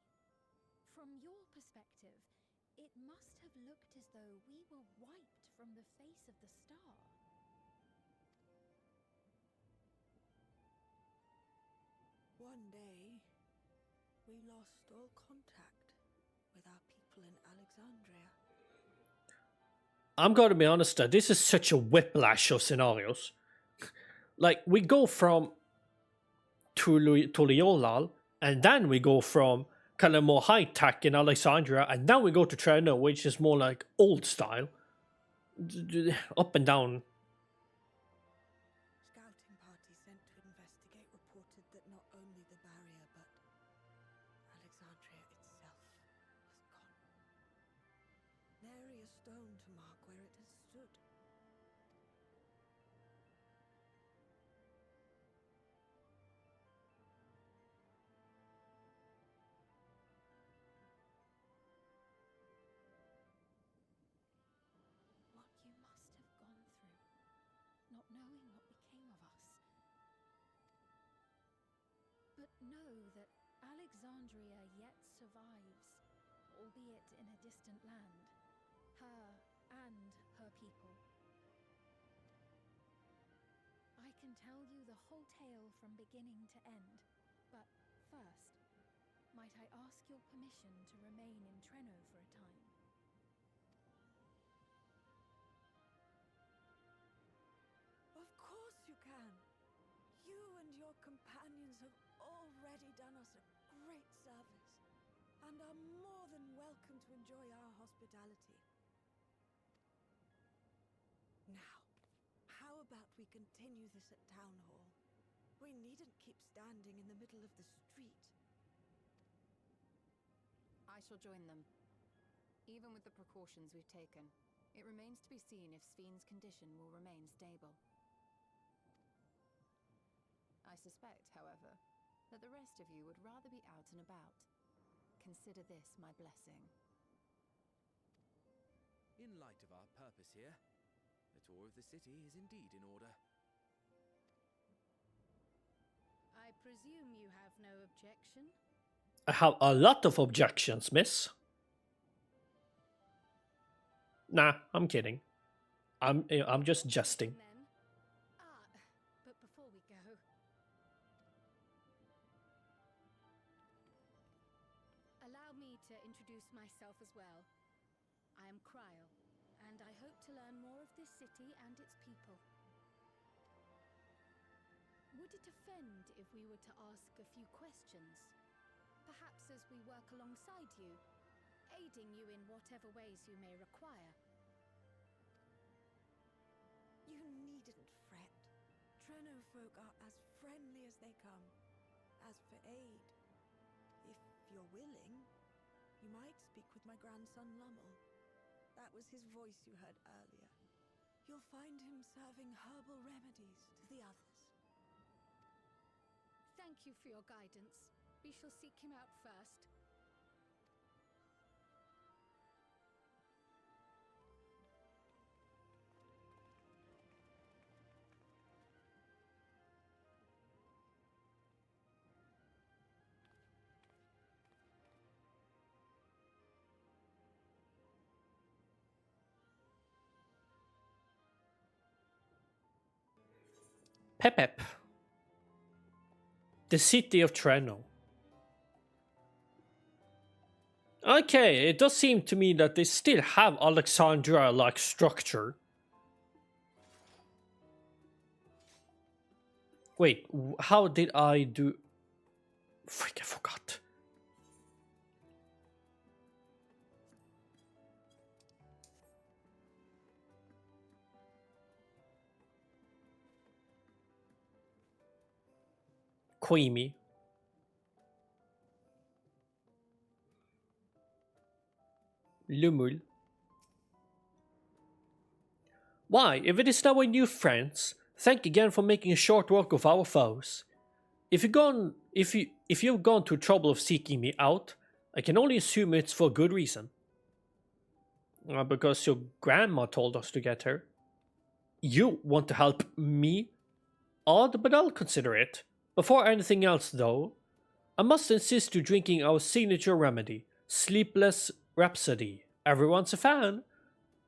From your perspective, it must have looked as though we were wiped from the face of the star. One day, we lost all contact with our people in Alexandria. I'm gonna be honest, this is such a whiplash of scenarios. Like, we go from Tuliolal, and then we go from kind of more high tech in Alexandria, and now we go to Treno, which is more like old style. Up and down. Scouting party sent to investigate reported that not only the barrier, but Alexandria itself was gone. Nary a stone to mark where it has stood. What you must have gone through, not knowing what became of us. But know that Alexandria yet survives, albeit in a distant land. Her and her people. I can tell you the whole tale from beginning to end, but first, might I ask your permission to remain in Treno for a time? Of course you can. You and your companions have already done us a great service, and are more than welcome to enjoy our hospitality. Now, how about we continue this at Town Hall? We needn't keep standing in the middle of the street. I shall join them. Even with the precautions we've taken, it remains to be seen if Sphene's condition will remain stable. I suspect, however, that the rest of you would rather be out and about. Consider this my blessing. In light of our purpose here, the tour of the city is indeed in order. I presume you have no objection? I have a lot of objections, miss. Nah, I'm kidding. I'm just jesting. Then. But before we go, allow me to introduce myself as well. I am Cryle, and I hope to learn more of this city and its people. Would it offend if we were to ask a few questions? Perhaps as we work alongside you, aiding you in whatever ways you may require. You needn't fret. Treno folk are as friendly as they come. As for aid, if you're willing, you might speak with my grandson Lummel. That was his voice you heard earlier. You'll find him serving herbal remedies to the others. Thank you for your guidance. We shall seek him out first. Pep. The city of Treno. Okay, it does seem to me that they still have Alexandria-like structure. Wait, how did I do... Freak, I forgot. Queemy. Lumul. Why, if it is now a new friends, thank again for making a short work of our foes. If you've gone to trouble of seeking me out, I can only assume it's for good reason. Because your grandma told us to get her. You want to help me? Odd, but I'll consider it. Before anything else, though, I must insist to drinking our signature remedy, Sleepless Rhapsody. Everyone's a fan.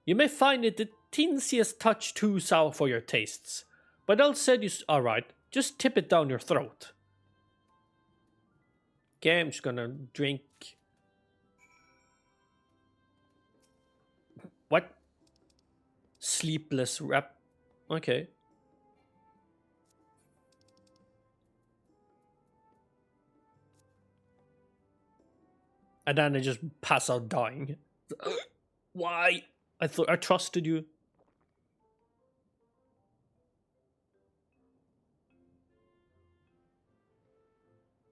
You may find it the teensiest touch too sour for your tastes, but I'll said you's alright. Just tip it down your throat. Okay, I'm just gonna drink. What? Sleepless Rap. Okay. And then I just pass out dying. Why? I thought I trusted you.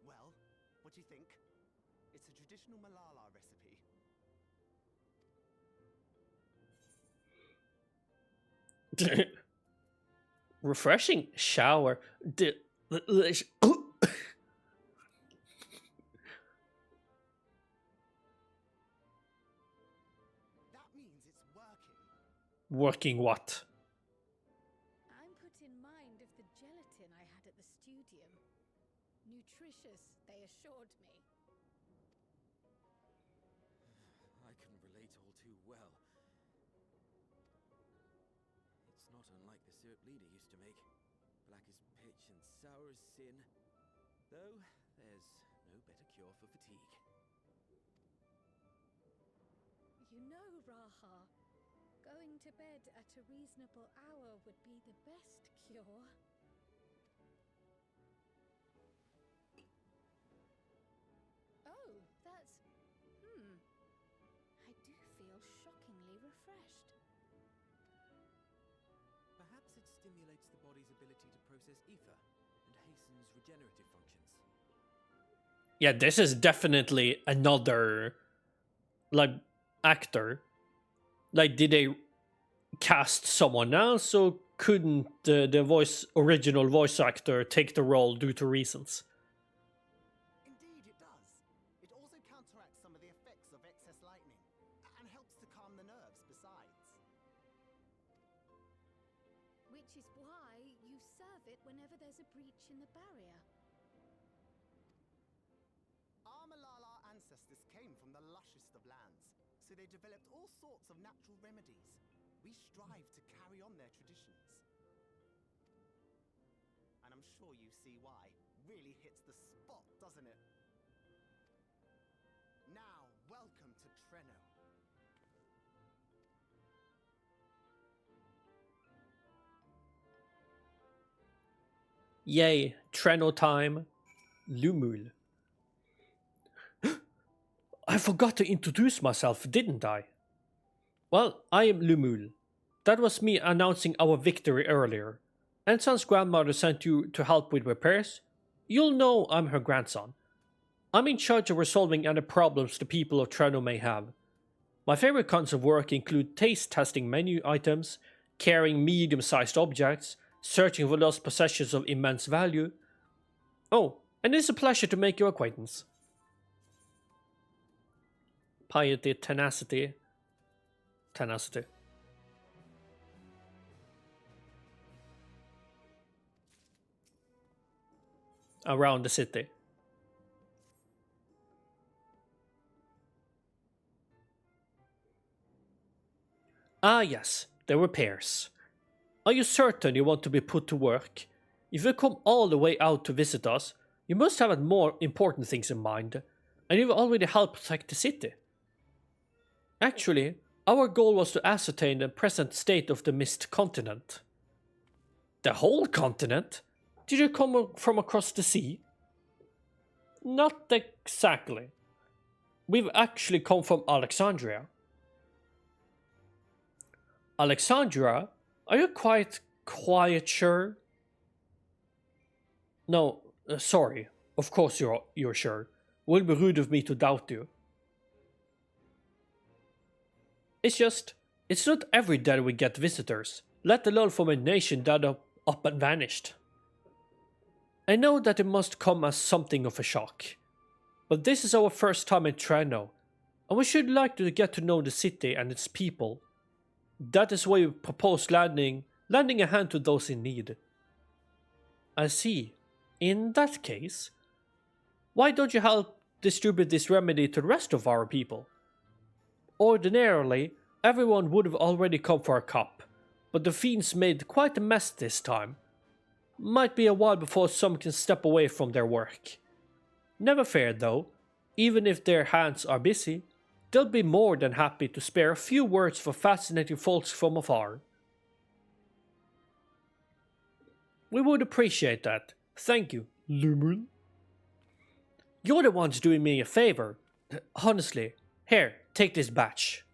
Well, what do you think? It's a traditional Malala recipe. Refreshing shower. Working what? I'm put in mind of the gelatin I had at the studium. Nutritious, they assured me. I can relate all too well. It's not unlike the syrup Leda used to make. Black as pitch and sour as sin. Though, there's no better cure for fatigue. You know, Raha, going to bed at a reasonable hour would be the best cure. Oh, that's... I do feel shockingly refreshed. Perhaps it stimulates the body's ability to process ether and hastens regenerative functions. Yeah, this is definitely another, like, actor. Like, did they cast someone else, or couldn't the original voice actor take the role due to reasons? Indeed, it does. It also counteracts some of the effects of excess lightning, and helps to calm the nerves besides. Which is why you serve it whenever there's a breach in the barrier. Our Malala ancestors came from the lushest of lands, so they developed all sorts of natural remedies. We strive to carry on their traditions. And I'm sure you see why. Really hits the spot, doesn't it? Now, welcome to Treno. Yay, Treno time. Lumul. I forgot to introduce myself, didn't I? Well, I am Lumul. That was me announcing our victory earlier. And since grandmother sent you to help with repairs, you'll know I'm her grandson. I'm in charge of resolving any problems the people of Treno may have. My favorite kinds of work include taste testing menu items, carrying medium-sized objects, searching for lost possessions of immense value. Oh, and it's a pleasure to make your acquaintance. Piety, tenacity. Tenacity. Around the city. Ah yes, the repairs. Are you certain you want to be put to work? If you come all the way out to visit us, you must have had more important things in mind, and you've already helped protect the city. Actually, our goal was to ascertain the present state of the Mist Continent. The whole continent? Did you come from across the sea? Not exactly. We've actually come from Alexandria. Alexandria? Are you quite sure? No, sorry. Of course you're sure. Would be rude of me to doubt you. It's not every day we get visitors, let alone from a nation that up and vanished. I know that it must come as something of a shock, but this is our first time in Treno, and we should like to get to know the city and its people. That is why we propose lending a hand to those in need. I see. In that case, why don't you help distribute this remedy to the rest of our people? Ordinarily, everyone would have already come for a cup, but the fiends made quite a mess this time. Might be a while before some can step away from their work. Never fear though, even if their hands are busy, they'll be more than happy to spare a few words for fascinating folks from afar. We would appreciate that. Thank you, Lumul. You're the ones doing me a favor. Honestly, here, take this batch.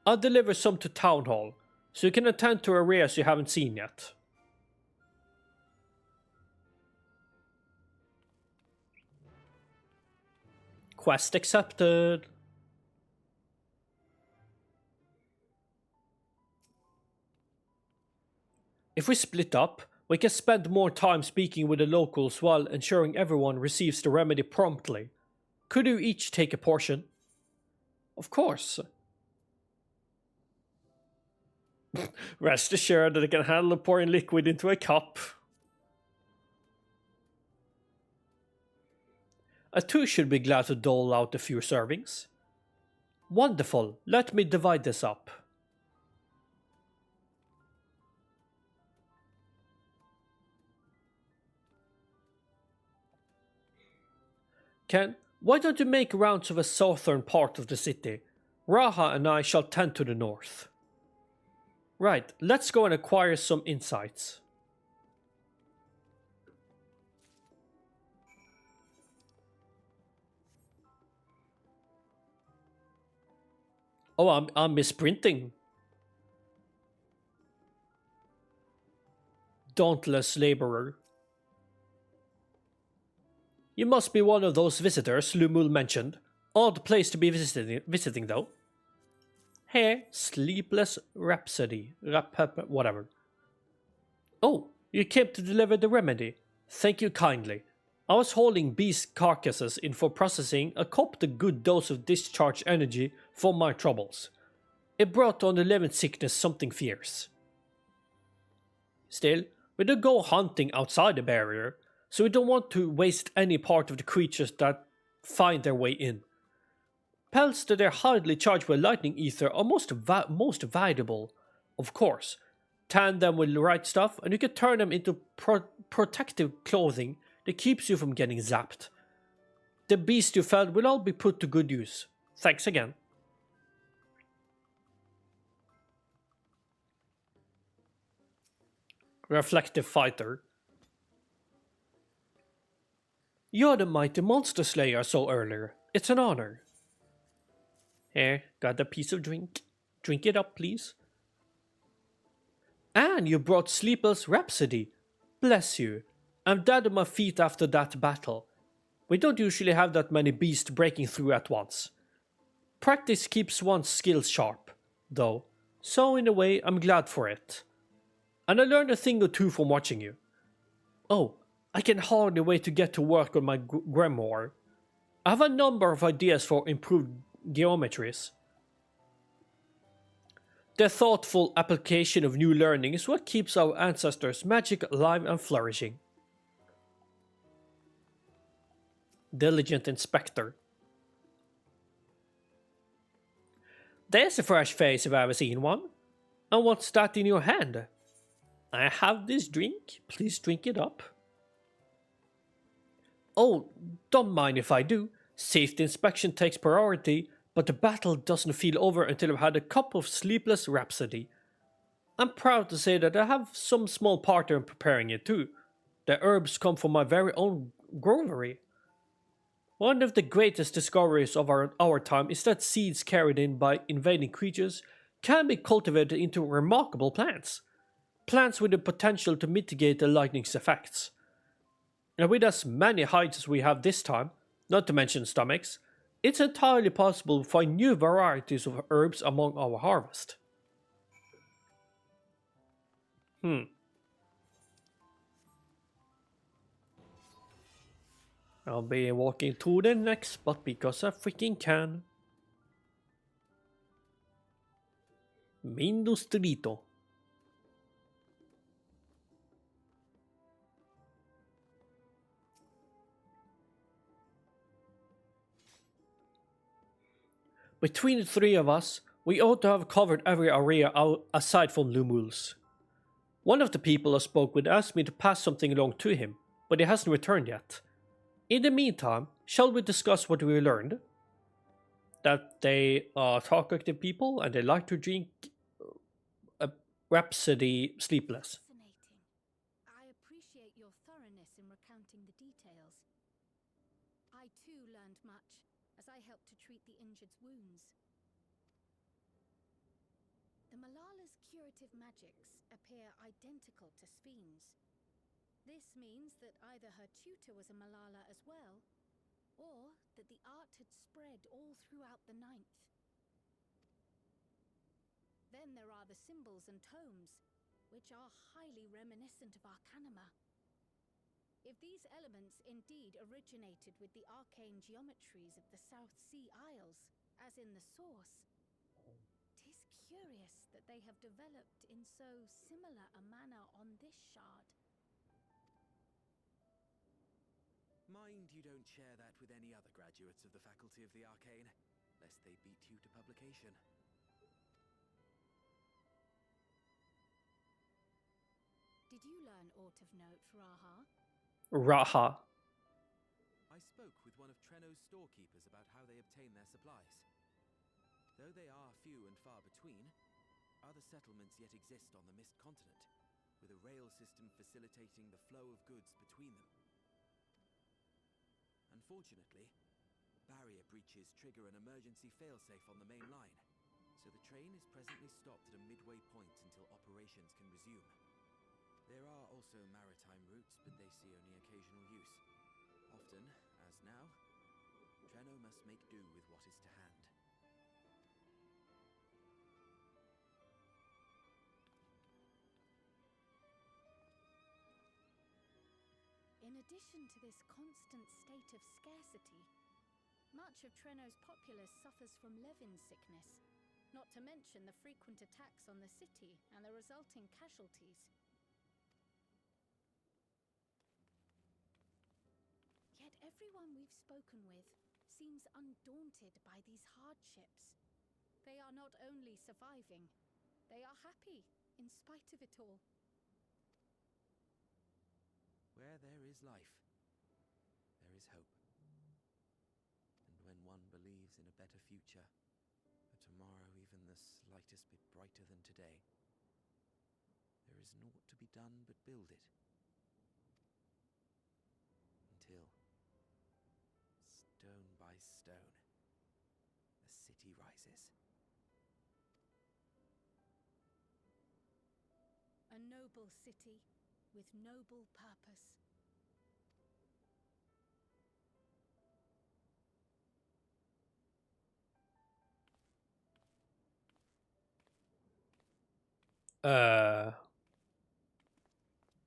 I'll deliver some to Town Hall, so you can attend to areas you haven't seen yet. Quest accepted. If we split up, we can spend more time speaking with the locals while ensuring everyone receives the remedy promptly. Could you each take a portion? Of course. Rest assured that I can handle pouring liquid into a cup. I too should be glad to dole out a few servings. Wonderful, let me divide this up. Ken, why don't you make rounds of the southern part of the city? Raha and I shall tend to the north. Right, let's go and acquire some insights. Oh, I'm misprinting. Dauntless laborer. You must be one of those visitors Lumul mentioned. Odd place to be visiting though. Hey, Sleepless Rhapsody. Whatever. Oh, you came to deliver the remedy. Thank you kindly. I was hauling beast carcasses in for processing and copped a good dose of discharge energy for my troubles. It brought on the living sickness something fierce. Still, we do go hunting outside the barrier, so we don't want to waste any part of the creatures that find their way in. Pelts that are highly charged with lightning ether are most valuable, of course. Tan them with the right stuff, and you can turn them into protective clothing that keeps you from getting zapped. The beast you felled will all be put to good use. Thanks again. Reflective Fighter. You're the mighty monster slayer I saw earlier. It's an honor. Here, got a piece of drink. Drink it up, please. And you brought Sleepless Rhapsody. Bless you. I'm dead on my feet after that battle. We don't usually have that many beasts breaking through at once. Practice keeps one's skills sharp, though, so in a way I'm glad for it. And I learned a thing or two from watching you. Oh, I can hardly wait to get to work on my grimoire. I have a number of ideas for improved geometries. The thoughtful application of new learning is what keeps our ancestors' magic alive and flourishing. Diligent Inspector. There's a fresh face if I've ever seen one. And what's that in your hand? I have this drink. Please drink it up. Oh, don't mind if I do. Safety inspection takes priority, but the battle doesn't feel over until I've had a cup of Sleepless Rhapsody. I'm proud to say that I have some small part in preparing it too. The herbs come from my very own grovery. One of the greatest discoveries of our time is that seeds carried in by invading creatures can be cultivated into remarkable plants. Plants with the potential to mitigate the lightning's effects. And with as many hides as we have this time, not to mention stomachs, it's entirely possible to find new varieties of herbs among our harvest. I'll be walking to the next spot because I freaking can. Main Distrito. Between the three of us, we ought to have covered every area aside from Lumul's. One of the people I spoke with asked me to pass something along to him, but he hasn't returned yet. In the meantime, shall we discuss what we learned? That they are talkative people and they like to drink a Rhapsody Sleepless. Fascinating. I appreciate your thoroughness in recounting the details. I too learned much as I helped to treat the injured's wounds. The Malala's curative magics appear identical to Spheen's. This means that either her tutor was a Malala as well, or that the art had spread all throughout the Ninth. Then there are the symbols and tomes, which are highly reminiscent of Arcanima. If these elements indeed originated with the arcane geometries of the South Sea Isles, as in the source, 'tis curious that they have developed in so similar a manner on this shard. Mind you don't share that with any other graduates of the Faculty of the Arcane, lest they beat you to publication. Did you learn aught of note, Raha? Raha. I spoke with one of Treno's storekeepers about how they obtain their supplies. Though they are few and far between, other settlements yet exist on the Mist Continent, with a rail system facilitating the flow of goods between them. Unfortunately, barrier breaches trigger an emergency failsafe on the main line, so the train is presently stopped at a midway point until operations can resume. There are also maritime routes, but they see only occasional use. Often, as now, Treno must make do with what is to hand. In addition to this constant state of scarcity, much of Treno's populace suffers from Levin sickness, not to mention the frequent attacks on the city and the resulting casualties. Everyone we've spoken with seems undaunted by these hardships. They are not only surviving, they are happy in spite of it all. Where there is life, there is hope. And when one believes in a better future, a tomorrow even the slightest bit brighter than today, there is naught to be done but build it. Until, stone by stone, a city rises. A noble city with noble purpose.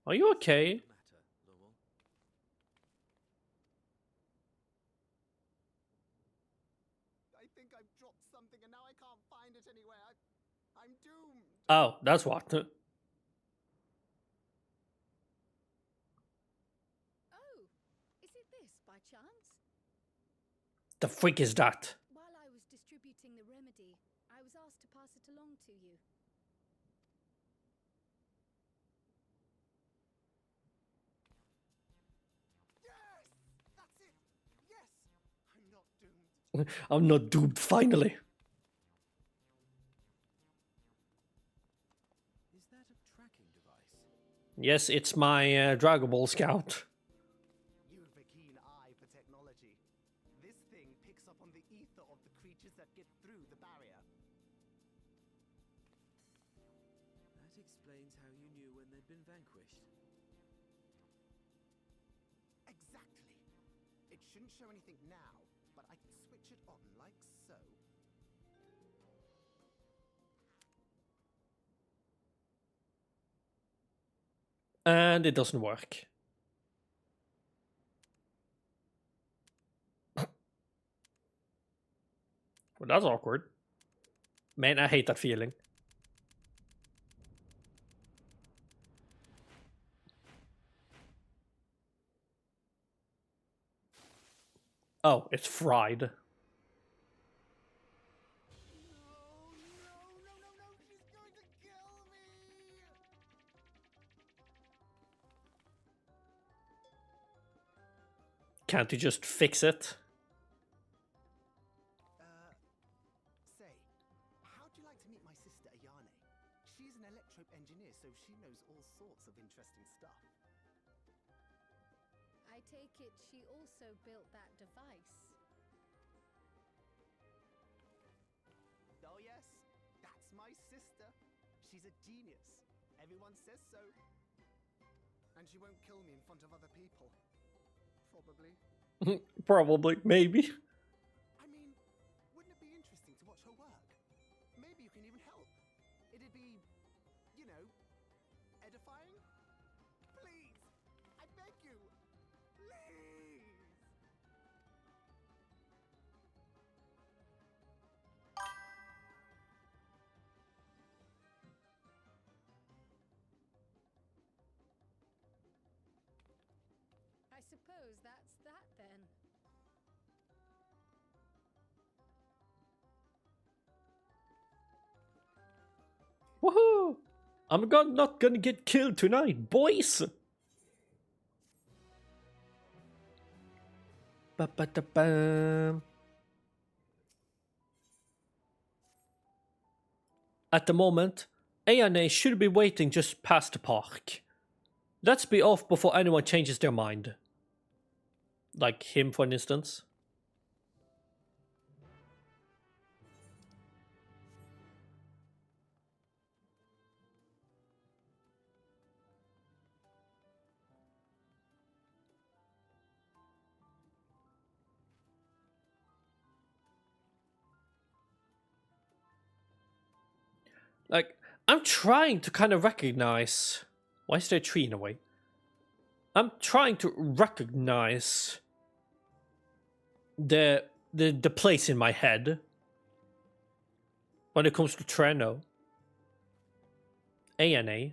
Are you okay? Matter, Lowell. I think I've dropped something and now I can't find it anywhere. I'm doomed. Oh, that's what. Oh, is it this by chance? The freak is that? While I was distributing the remedy, I was asked to pass it along to you. Yes! That's it! Yes! I'm not doomed. I'm not doomed, finally. Is that a tracking device? Yes, it's my Dragon Ball Scout. You have a keen eye for technology. This thing picks up on the ether of the creatures that get through the barrier. That explains how you knew when they'd been vanquished. Exactly. It shouldn't show anything now, but I can switch it on like so. And it doesn't work. Well, that's awkward. Man, I hate that feeling. Oh, it's fried. No, she's going to kill me! Can't you just fix it? Say, how'd you like to meet my sister Ayane? She's an electrope engineer, so she knows all sorts of interesting stuff. I take it she also built that device. Oh yes, that's my sister. She's a genius. Everyone says so. And she won't kill me in front of other people. Probably. Probably, maybe. I mean, wouldn't it be interesting to watch her work? Maybe you can even help. It'd be, you know, edifying? Please! I beg you! Please! I suppose that's that then. Woohoo! Not gonna get killed tonight, boys! Ba-ba-da-bam. At the moment, ANA should be waiting just past the park. Let's be off before anyone changes their mind. Like him, for instance. Like, I'm trying to kind of recognize... Why is there a tree in a way? I'm trying to recognize the place in my head when it comes to Treno. ANA.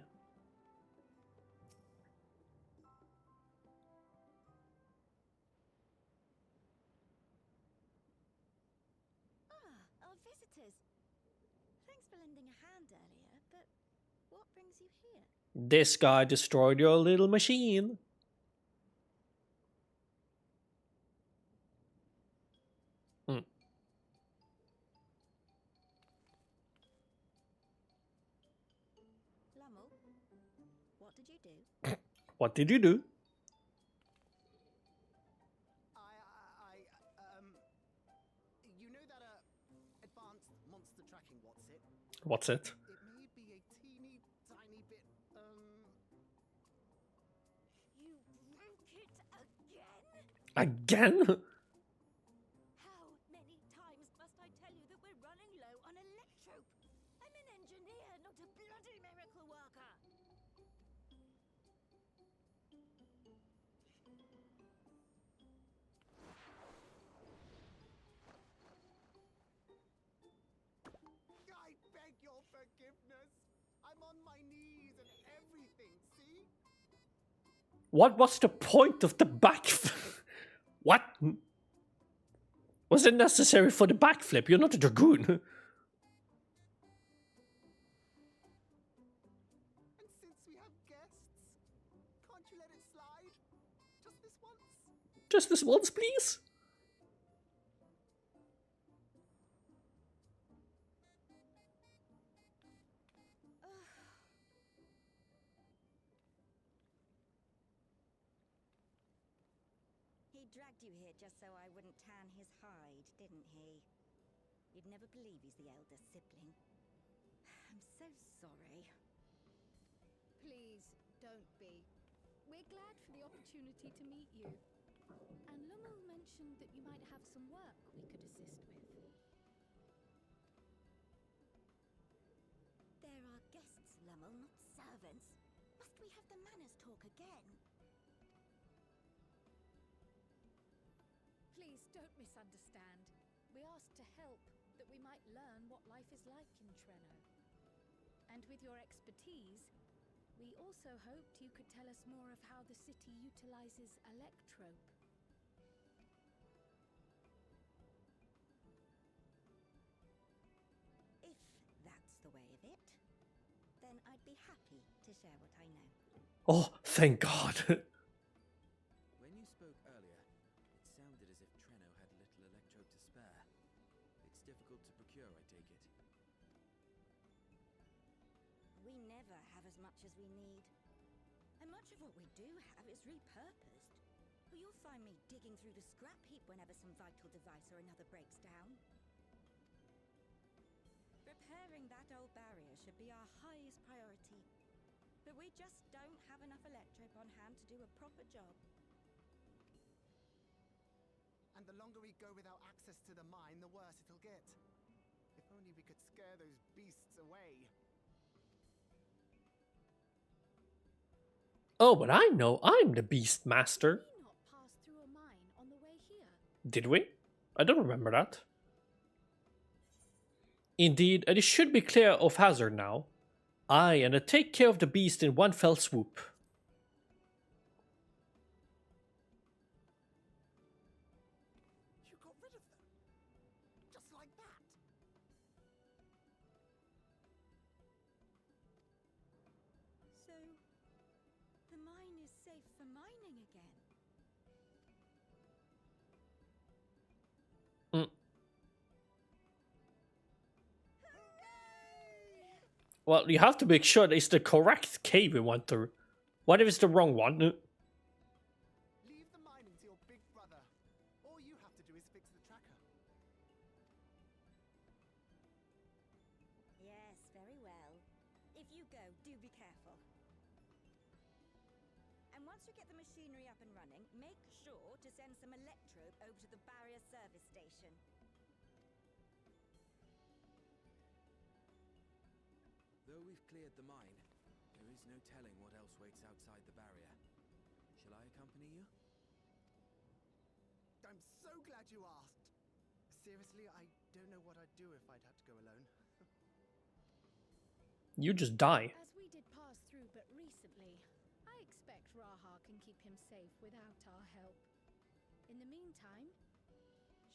matters? Thanks for lending a hand earlier, but what brings you here? This guy destroyed your little machine. Lummel, what did you do? What did you do? You know that advanced monster tracking, what's it? What's it? It may be a teeny tiny bit, You broke it again? Again? How many times must I tell you that we're running low on electrope? I'm an engineer, not a bloody miracle worker. I beg your forgiveness. I'm on my knees and everything, see? What was the point of the back? What? Was it necessary for the backflip? You're not a dragoon. And since we have guests, can't you let it slide? Just this once? Just this once, please. He dragged you here just so I wouldn't tan his hide, didn't he? You'd never believe he's the elder sibling. I'm so sorry. Please, don't be. We're glad for the opportunity to meet you. And Lummel mentioned that you might have some work we could assist with. There are guests, Lummel, not servants. Must we have the manners talk again? Please don't misunderstand. We asked to help, that we might learn what life is like in Treno. And with your expertise, we also hoped you could tell us more of how the city utilizes electrope. If that's the way of it, then I'd be happy to share what I know. Oh, thank God. When you spoke earlier, it sounded as if Treno had little electrope to spare. It's difficult to procure, I take it. We never have as much as we need. And much of what we do have is repurposed. You'll find me digging through the scrap heap whenever some vital device or another breaks down. Repairing that old barrier should be our highest priority. But we just don't have enough electrope on hand to do a proper job. And the longer we go without access to the mine, the worse it'll get. If only we could scare those beasts away. Oh, but I know I'm the Beast Master. Did we not pass through a mine on the way here? Did we? I don't remember that. Indeed, and it should be clear of hazard now. Aye, and I take care of the beast in one fell swoop. You got rid of them? Just like that? So, the mine is safe for mining again? Well, you have to make sure it's the correct cave we went through. What if it's the wrong one? Leave the mining to your big brother. All you have to do is fix the tracker. Yes, very well. If you go, do be careful. And once you get the machinery up and running, make sure to send some electrope over to the barrier service station. Though we've cleared the mine, there is no telling what else waits outside the barrier. Shall I accompany you? I'm so glad you asked. Seriously, I don't know what I'd do if I'd had to go alone. You just die. As we did pass through but recently, I expect Raha can keep him safe without our help. In the meantime,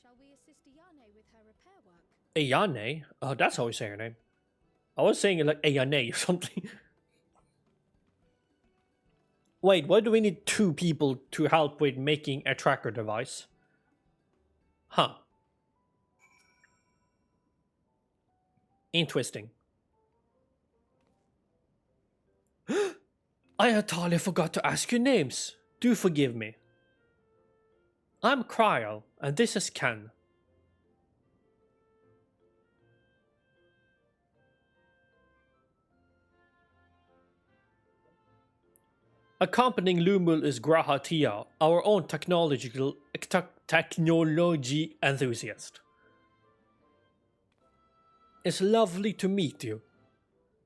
shall we assist Ayane with her repair work? Ayane? Oh, that's how you say her name. I was saying it like Ayane or something. Wait, why do we need 2 people to help with making a tracker device? Huh. Interesting. I entirely forgot to ask your names. Do forgive me. I'm Kryal, and this is Ken. Accompanying Lumul is Graha Tia, our own technology enthusiast. It's lovely to meet you.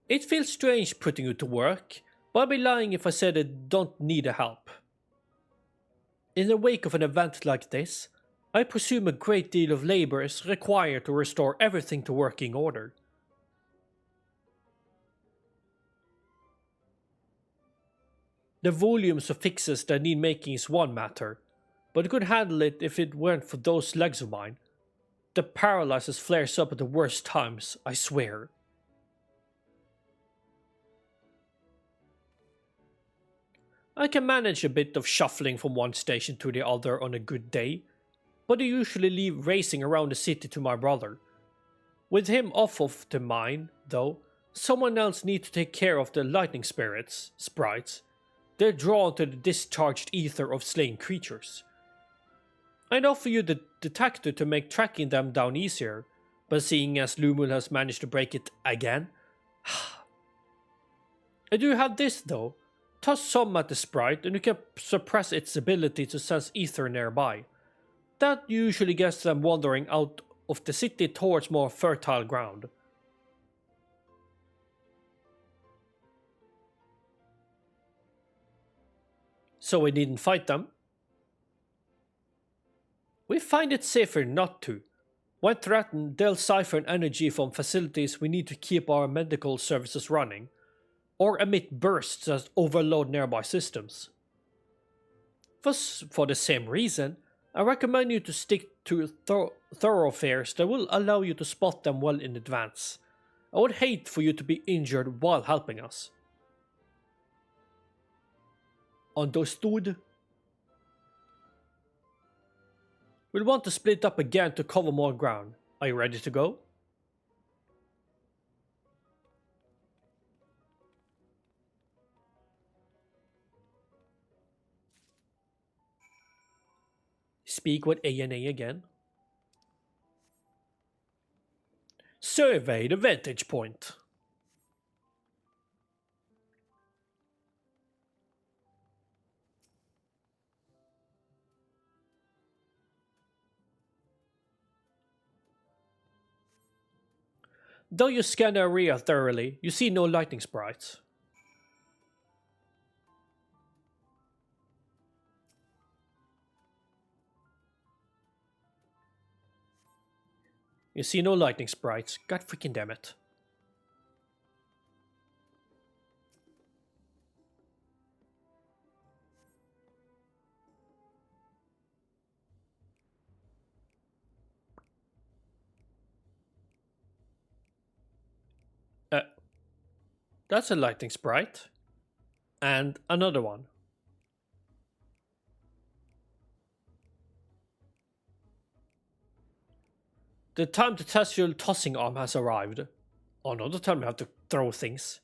It feels strange putting you to work, but I'd be lying if I said I don't need a help. In the wake of an event like this, I presume a great deal of labor is required to restore everything to working order. The volumes of fixes that need making is one matter, but I could handle it if it weren't for those legs of mine. The paralysis flares up at the worst times, I swear. I can manage a bit of shuffling from one station to the other on a good day, but I usually leave racing around the city to my brother. With him off of the mine, though, someone else needs to take care of the lightning sprites. They're drawn to the discharged ether of slain creatures. I'd offer you the detector to make tracking them down easier, but seeing as Lumul has managed to break it again... I do have this though. Toss some at the sprite and you can suppress its ability to sense ether nearby. That usually gets them wandering out of the city towards more fertile ground. So we needn't fight them? We find it safer not to. When threatened, they'll siphon energy from facilities we need to keep our medical services running, or emit bursts that overload nearby systems. For the same reason, I recommend you to stick to thoroughfares that will allow you to spot them well in advance. I would hate for you to be injured while helping us. Understood? We'll want to split up again to cover more ground. Are you ready to go? Speak with ANA again. Survey the vantage point. Though you scan the area thoroughly, you see no lightning sprites. You see no lightning sprites. God freaking damn it. That's a lightning sprite. And another one. The time to test your tossing arm has arrived. Oh no, don't tell me how to throw things.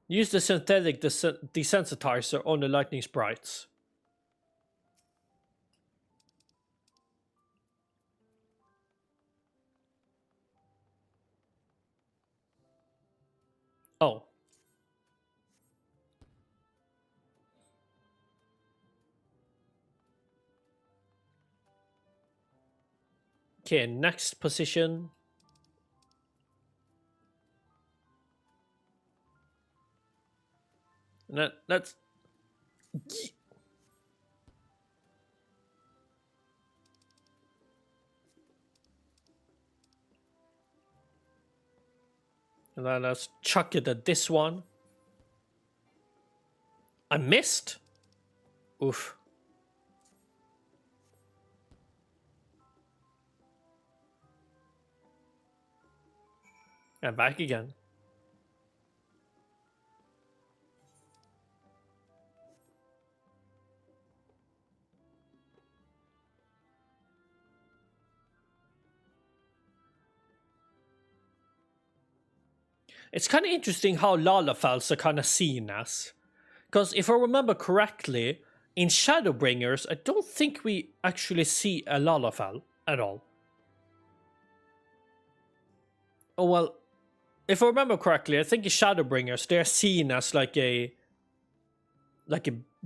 Use the synthetic desensitizer on the lightning sprites. Oh. Okay, next position. Let's... And then let's chuck it at this one. I missed? Oof. And back again. It's kind of interesting how Lalafels are kind of seen as. Because if I remember correctly, in Shadowbringers, I don't think we actually see a Lalafell at all. Oh well, if I remember correctly, I think in Shadowbringers, they're seen as like a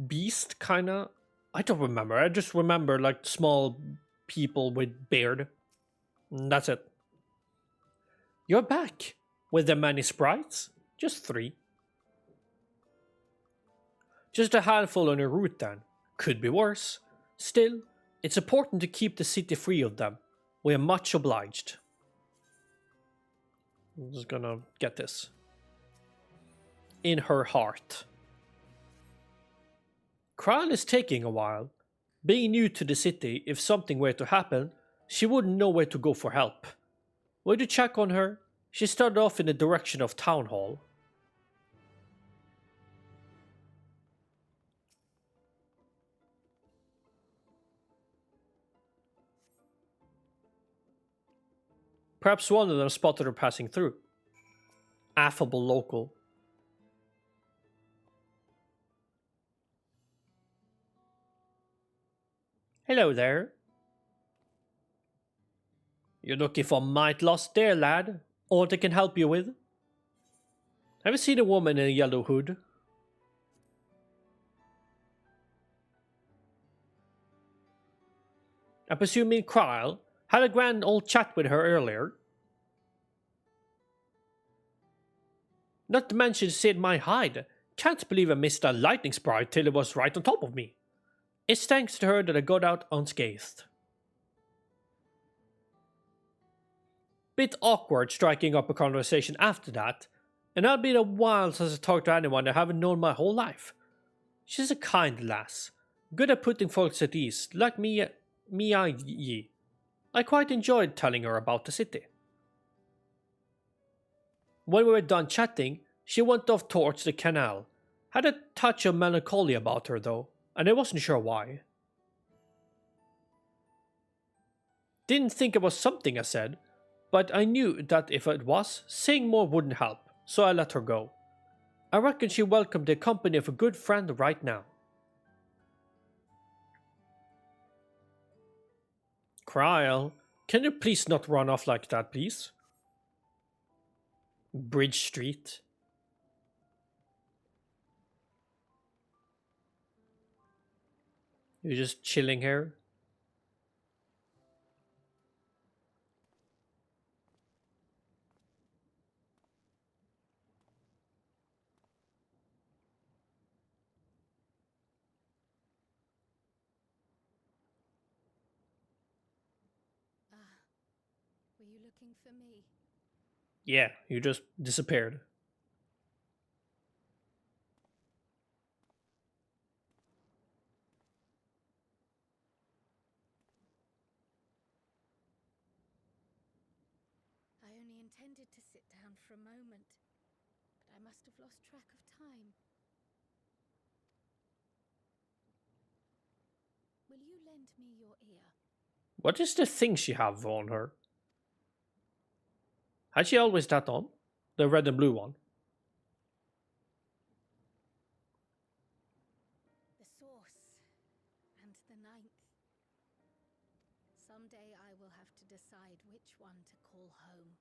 beast, kind of. I don't remember. I just remember like small people with beard. And that's it. You're back. With the many sprites? Just 3. Just a handful on your route then. Could be worse. Still, it's important to keep the city free of them. We are much obliged. I'm just gonna get this. In her heart. Kral is taking a while. Being new to the city, if something were to happen, she wouldn't know where to go for help. Were to check on her, she started off in the direction of Town Hall. Perhaps one of them spotted her passing through. Affable local. Hello there. You're looking for might lost there, lad? Or they can help you with? Have you seen a woman in a yellow hood? I presume in Krile had a grand old chat with her earlier. Not to mention saved my hide. Can't believe I missed a lightning sprite till it was right on top of me. It's thanks to her that I got out unscathed. Bit awkward striking up a conversation after that, and it'll been a while since I talked to anyone I haven't known my whole life. She's a kind lass, good at putting folks at ease, like me ye. I quite enjoyed telling her about the city. When we were done chatting, she went off towards the canal. Had a touch of melancholy about her though, and I wasn't sure why. Didn't think it was something I said, but I knew that if it was, saying more wouldn't help, so I let her go. I reckon she welcomed the company of a good friend right now. Krile, can you please not run off like that, please? Bridge Street. You're just chilling here? Were you looking for me? Yeah, you just disappeared. I only intended to sit down for a moment, but I must have lost track of time. Will you lend me your ear? What is the thing she have on her? Had she always that on? The red and blue one? The source and the ninth. Someday I will have to decide which one to call home.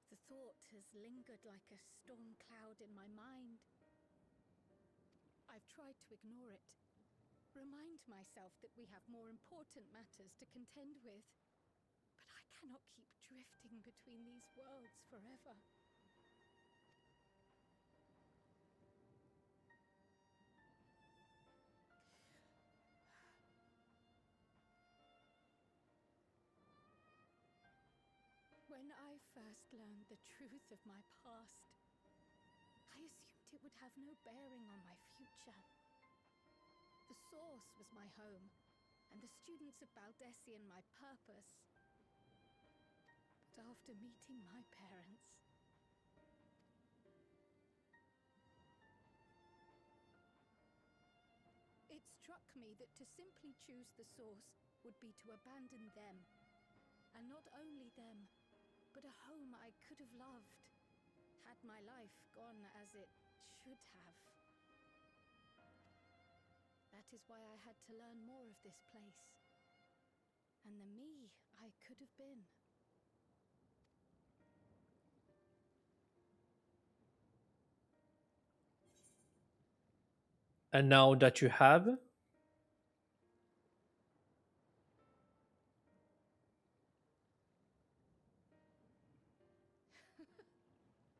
The thought has lingered like a storm cloud in my mind. I've tried to ignore it, remind myself that we have more important matters to contend with. But I cannot keep drifting between these worlds forever. When I first learned the truth of my past, I assumed it would have no bearing on my future. The source was my home, and the students of Baldessian my purpose. But after meeting my parents, it struck me that to simply choose the source would be to abandon them. And not only them, but a home I could have loved, had my life gone as it should have. That is why I had to learn more of this place, and the me I could have been. And now that you have,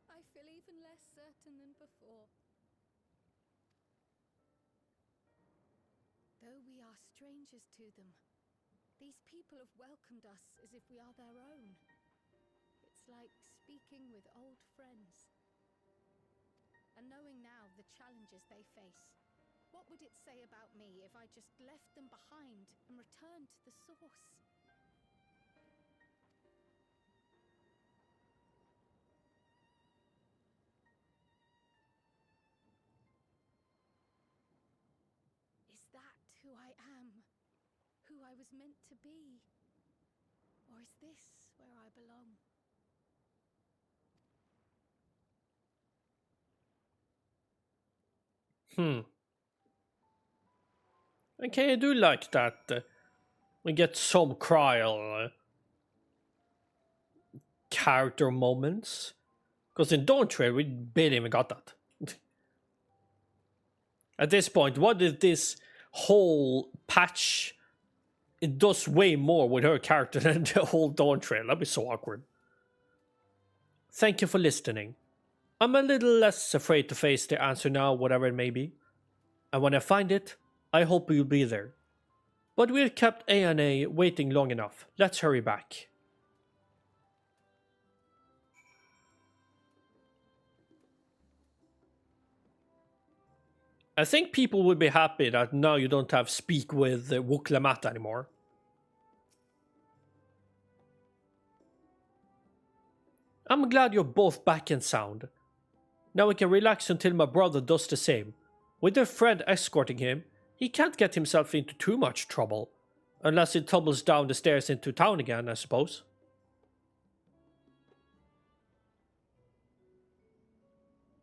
I feel even less certain than before. Though we are strangers to them, these people have welcomed us as if we are their own. It's like speaking with old friends. And knowing now the challenges they face, what would it say about me if I just left them behind and returned to the source? Is that who I am? Who I was meant to be? Or is this where I belong? Okay, I do like that. We get some Kryl character moments. Because in Dawn Trail, we barely even got that. At this point, what if this whole patch, it does way more with her character than the whole Dawn Trail? That'd be so awkward. Thank you for listening. I'm a little less afraid to face the answer now, whatever it may be. And when I find it, I hope you'll be there. But we've kept A&A waiting long enough. Let's hurry back. I think people would be happy that now you don't have speak with Wuk-Lamat anymore. I'm glad you're both back and sound. Now we can relax until my brother does the same. With a friend escorting him, he can't get himself into too much trouble. Unless he tumbles down the stairs into town again, I suppose.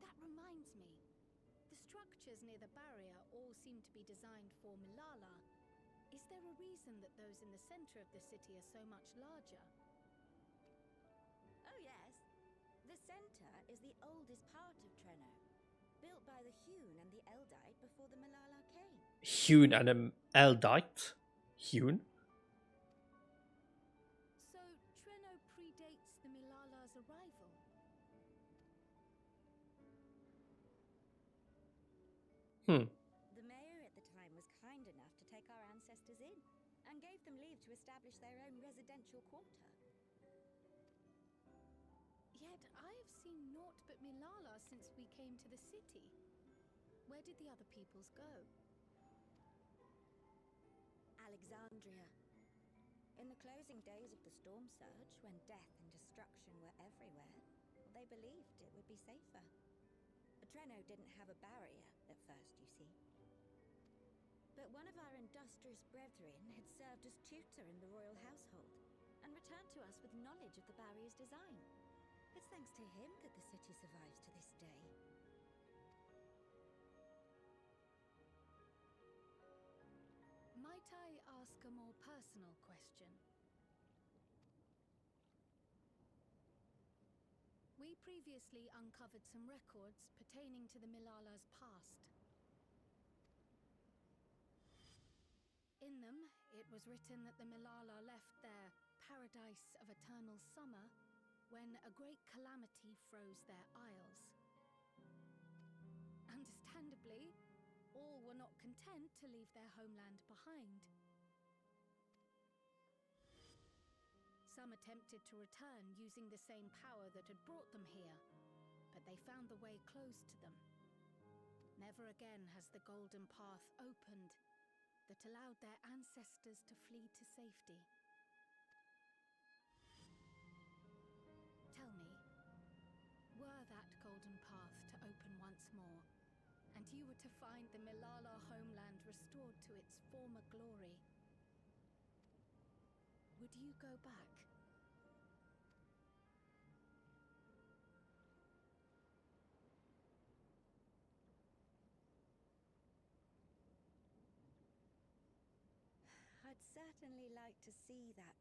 That reminds me. The structures near the barrier all seem to be designed for Milala. Is there a reason that those in the center of the city are so much larger? Oh yes. The center is the oldest part of Treno, built by the Hewn and the Eldite before the Milala came. Hewn and an Eldite? Hewn? So Treno predates the Milala's arrival? The mayor at the time was kind enough to take our ancestors in, and gave them leave to establish their own residential quarter. Yet I have seen naught but Milala since we came to the city. Where did the other peoples go? Alexandria. In the closing days of the Storm Surge, when death and destruction were everywhere, they believed it would be safer. Treno didn't have a barrier at first, you see. But one of our industrious brethren had served as tutor in the royal household, and returned to us with knowledge of the barrier's design. It's thanks to him that the city survives to this day. Might I ask a more personal question? We previously uncovered some records pertaining to the Milala's past. In them, it was written that the Milala left their paradise of eternal summer when a great calamity froze their isles. Understandably, all were not content to leave their homeland behind. Some attempted to return using the same power that had brought them here, but they found the way closed to them. Never again has the Golden Path opened, that allowed their ancestors to flee to safety. Tell me, were that golden path to open once more, and you were to find the Milala homeland restored to its former glory, would you go back? I'd certainly like to see that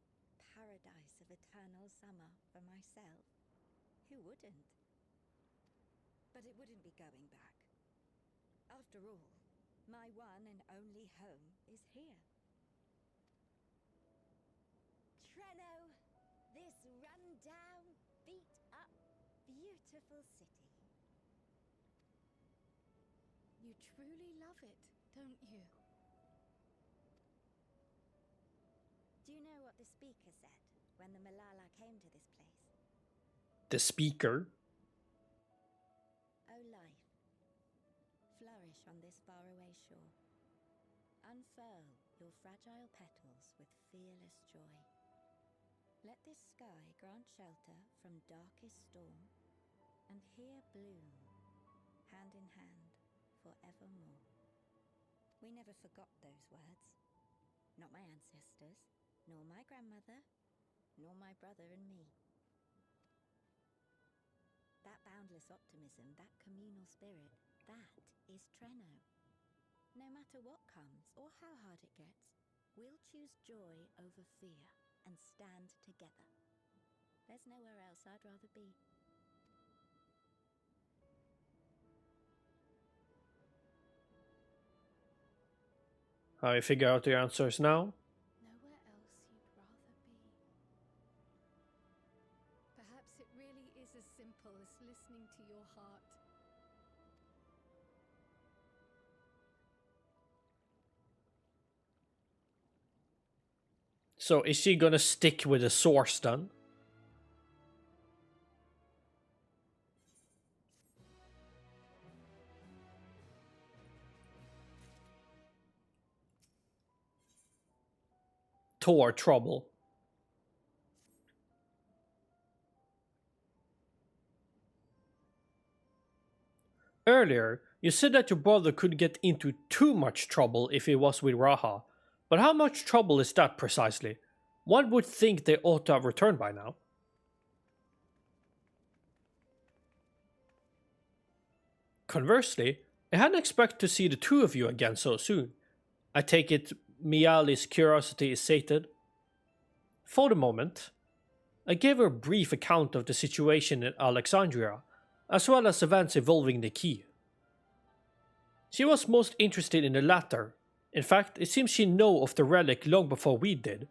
paradise of eternal summer for myself. Who wouldn't? But it wouldn't be going back. After all, my one and only home is here. Treno, this run-down, beat-up, beautiful city. You truly love it, don't you? Do you know what the speaker said when the Milala came to this place? The speaker? O life, flourish on this faraway shore. Unfurl your fragile petals with fearless joy. Let this sky grant shelter from darkest storm, and here bloom, hand in hand, forevermore. We never forgot those words. Not my ancestors, nor my grandmother, nor my brother and me. That boundless optimism, that communal spirit, that is Treno. No matter what comes or how hard it gets, we'll choose joy over fear and stand together. There's nowhere else I'd rather be. I figure out the answers now. Nowhere else you'd rather be. Perhaps it really is as simple as listening to your heart. So is she gonna stick with the source then? Tor trouble. Earlier, you said that your brother could get into too much trouble if he was with Raha. But how much trouble is that precisely? One would think they ought to have returned by now. Conversely, I hadn't expected to see the two of you again so soon. I take it Miali's curiosity is sated. For the moment, I gave her a brief account of the situation in Alexandria, as well as events involving the key. She was most interested in the latter. In fact, it seems she knew of the relic long before we did,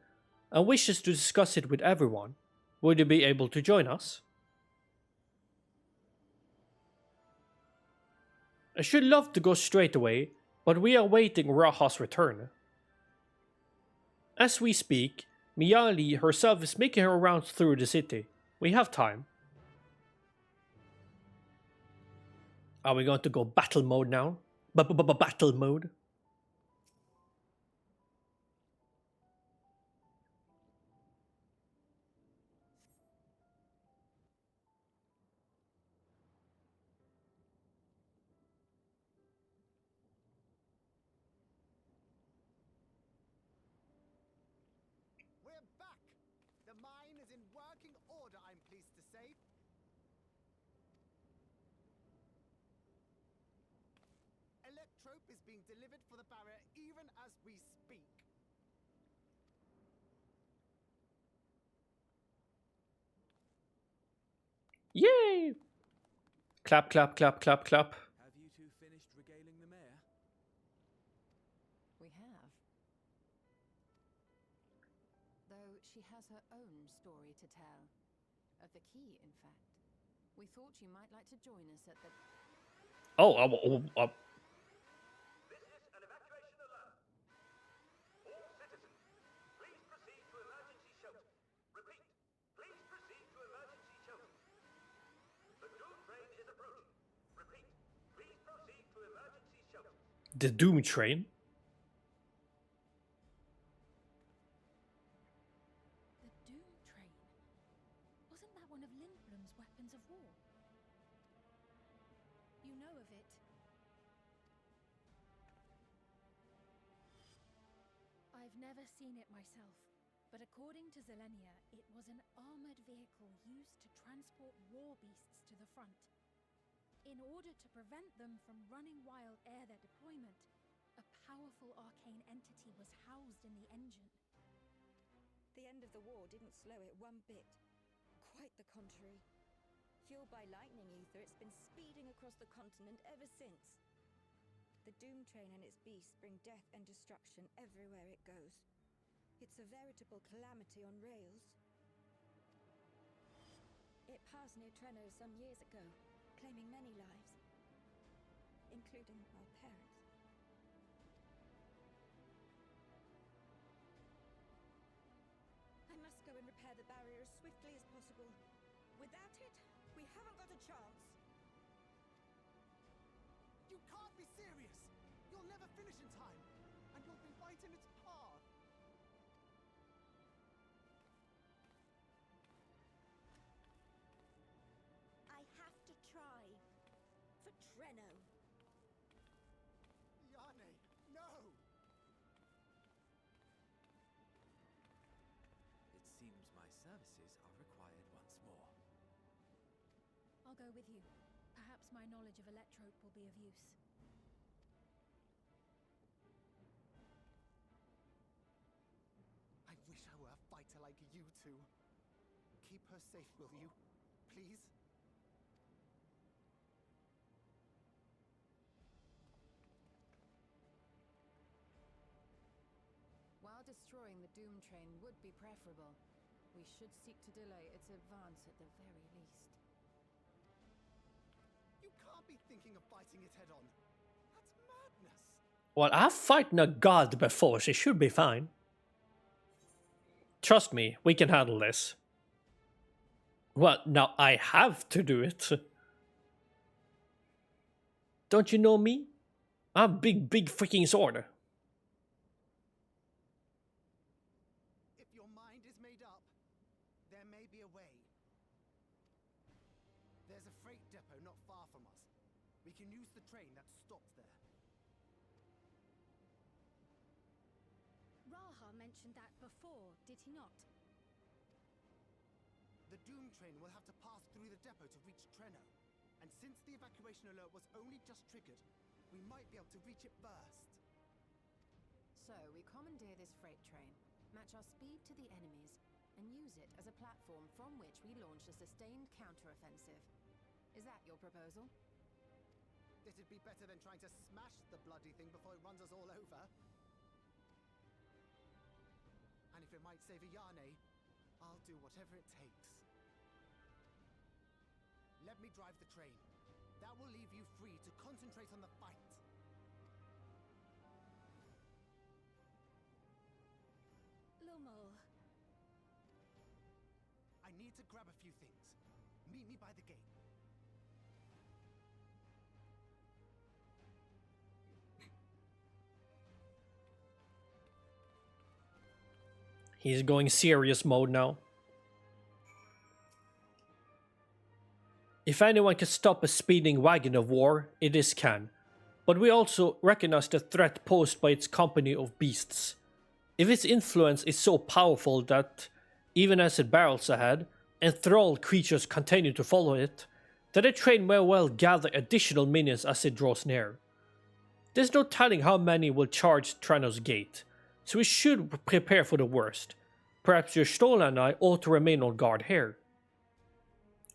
and wishes to discuss it with everyone. Would you be able to join us? I should love to go straight away, but we are waiting Raha's return. As we speak, Miali herself is making her rounds through the city. We have time. Are we going to go battle mode now? Battle mode? We're back! The mine is in working order, I'm pleased to say. Electrope is being delivered for the barrier even as we speak. Yay! Clap, clap, clap, clap, clap. Have you two finished regaling the mayor? We have. Though she has her own story to tell. Of the key, in fact. We thought you might like to join us at the... Oh, This is an evacuation alert. All citizens, please proceed to emergency shelter. Repeat, please proceed to emergency shelter. The Doom train is approaching. Repeat, please proceed to emergency shelter. the Doom Train? The Doom train is approaching. Repeat, please proceed to emergency shelter. The Doom train is approaching. Repeat, please proceed to emergency shelter. The Doom train is approaching. Repeat, please proceed to emergency shelter. of it. I've never seen it myself, but according to Zelenia, it was an armored vehicle used to transport war beasts to the front. In order to prevent them from running wild ere their deployment, a powerful arcane entity was housed in the engine. The end of the war didn't slow it one bit. Quite the contrary. Fueled by lightning ether, it's been speeding across the continent ever since. The Doom Train and its beasts bring death and destruction everywhere it goes. It's a veritable calamity on rails. It passed near Treno some years ago, claiming many lives, including our parents. I must go and repair the barrier as swiftly as possible. Without it, we haven't got a chance. You can't be serious! You'll never finish in time, and you'll be right in its path! I have to try. For Treno. Yane, no! It seems my services are required once more. I'll go with you. Perhaps my knowledge of Electrope will be of use. I wish I were a fighter like you two. Keep her safe, will you? Please? While destroying the Doom Train would be preferable, we should seek to delay its advance at the very least. You can't be thinking of fighting it head on. That's madness. Well, I've fighten a god before, she should be fine. Trust me, we can handle this. Well, now I have to do it. Don't you know me? I'm big freaking sword. If your mind is made up, there may be a way. There's a freight depot not far from us. We can use the train that stops there. Raha mentioned that before, did he not? The Doom Train will have to pass through the depot to reach Treno. And since the evacuation alert was only just triggered, we might be able to reach it first. So, we commandeer this freight train, match our speed to the enemy's, and use it as a platform from which we launch a sustained counter-offensive. Is that your proposal? It'd be better than trying to smash the bloody thing before it runs us all over. And if it might save a Yane, I'll do whatever it takes. Let me drive the train. That will leave you free to concentrate on the fight. Lumel. I need to grab a few things. Meet me by the gate. He's going serious mode now. If anyone can stop a speeding wagon of war, it is Khan. But we also recognize the threat posed by its company of beasts. If its influence is so powerful that, even as it barrels ahead, enthralled creatures continue to follow it, then the train may well gather additional minions as it draws near. There's no telling how many will charge Treno's gate, so we should prepare for the worst. Perhaps your Stola and I ought to remain on guard here.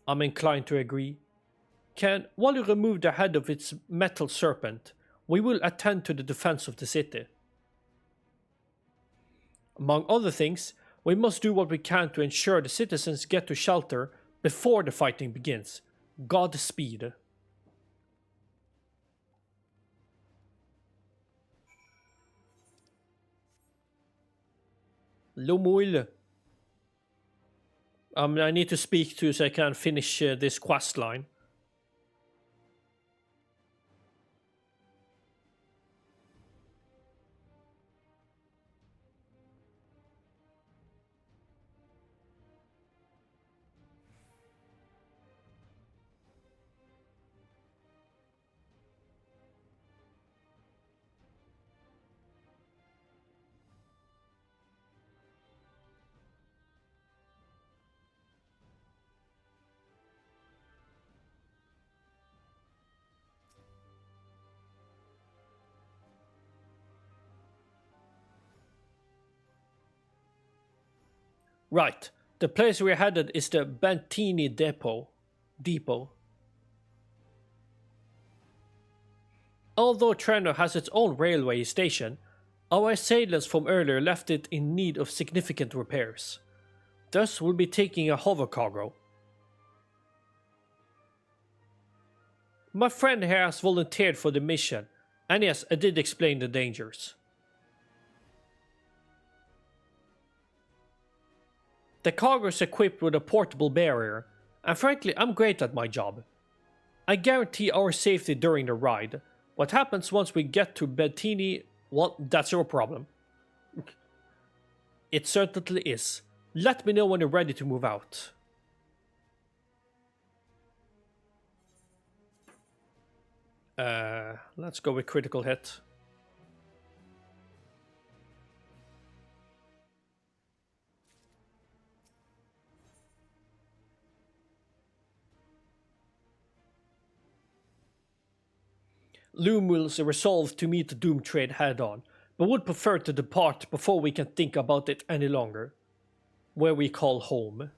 I'm inclined to agree. Khan, while you remove the head of its metal serpent, we will attend to the defense of the city. Among other things, we must do what we can to ensure the citizens get to shelter before the fighting begins. Godspeed. Lumul. I need to speak to you so I can finish this quest line. Right. The place we're headed is the Bantini Depot. Although Trenno has its own railway station, our assailants from earlier left it in need of significant repairs. Thus, we'll be taking a hover cargo. My friend here has volunteered for the mission, and yes, I did explain the dangers. The cargo is equipped with a portable barrier, and frankly, I'm great at my job. I guarantee our safety during the ride. What happens once we get to Bettini, well, that's your problem. It certainly is. Let me know when you're ready to move out. Let's go with critical hit. Loom is resolved to meet the Doom Trade head-on, but would prefer to depart before we can think about it any longer. Where we call home.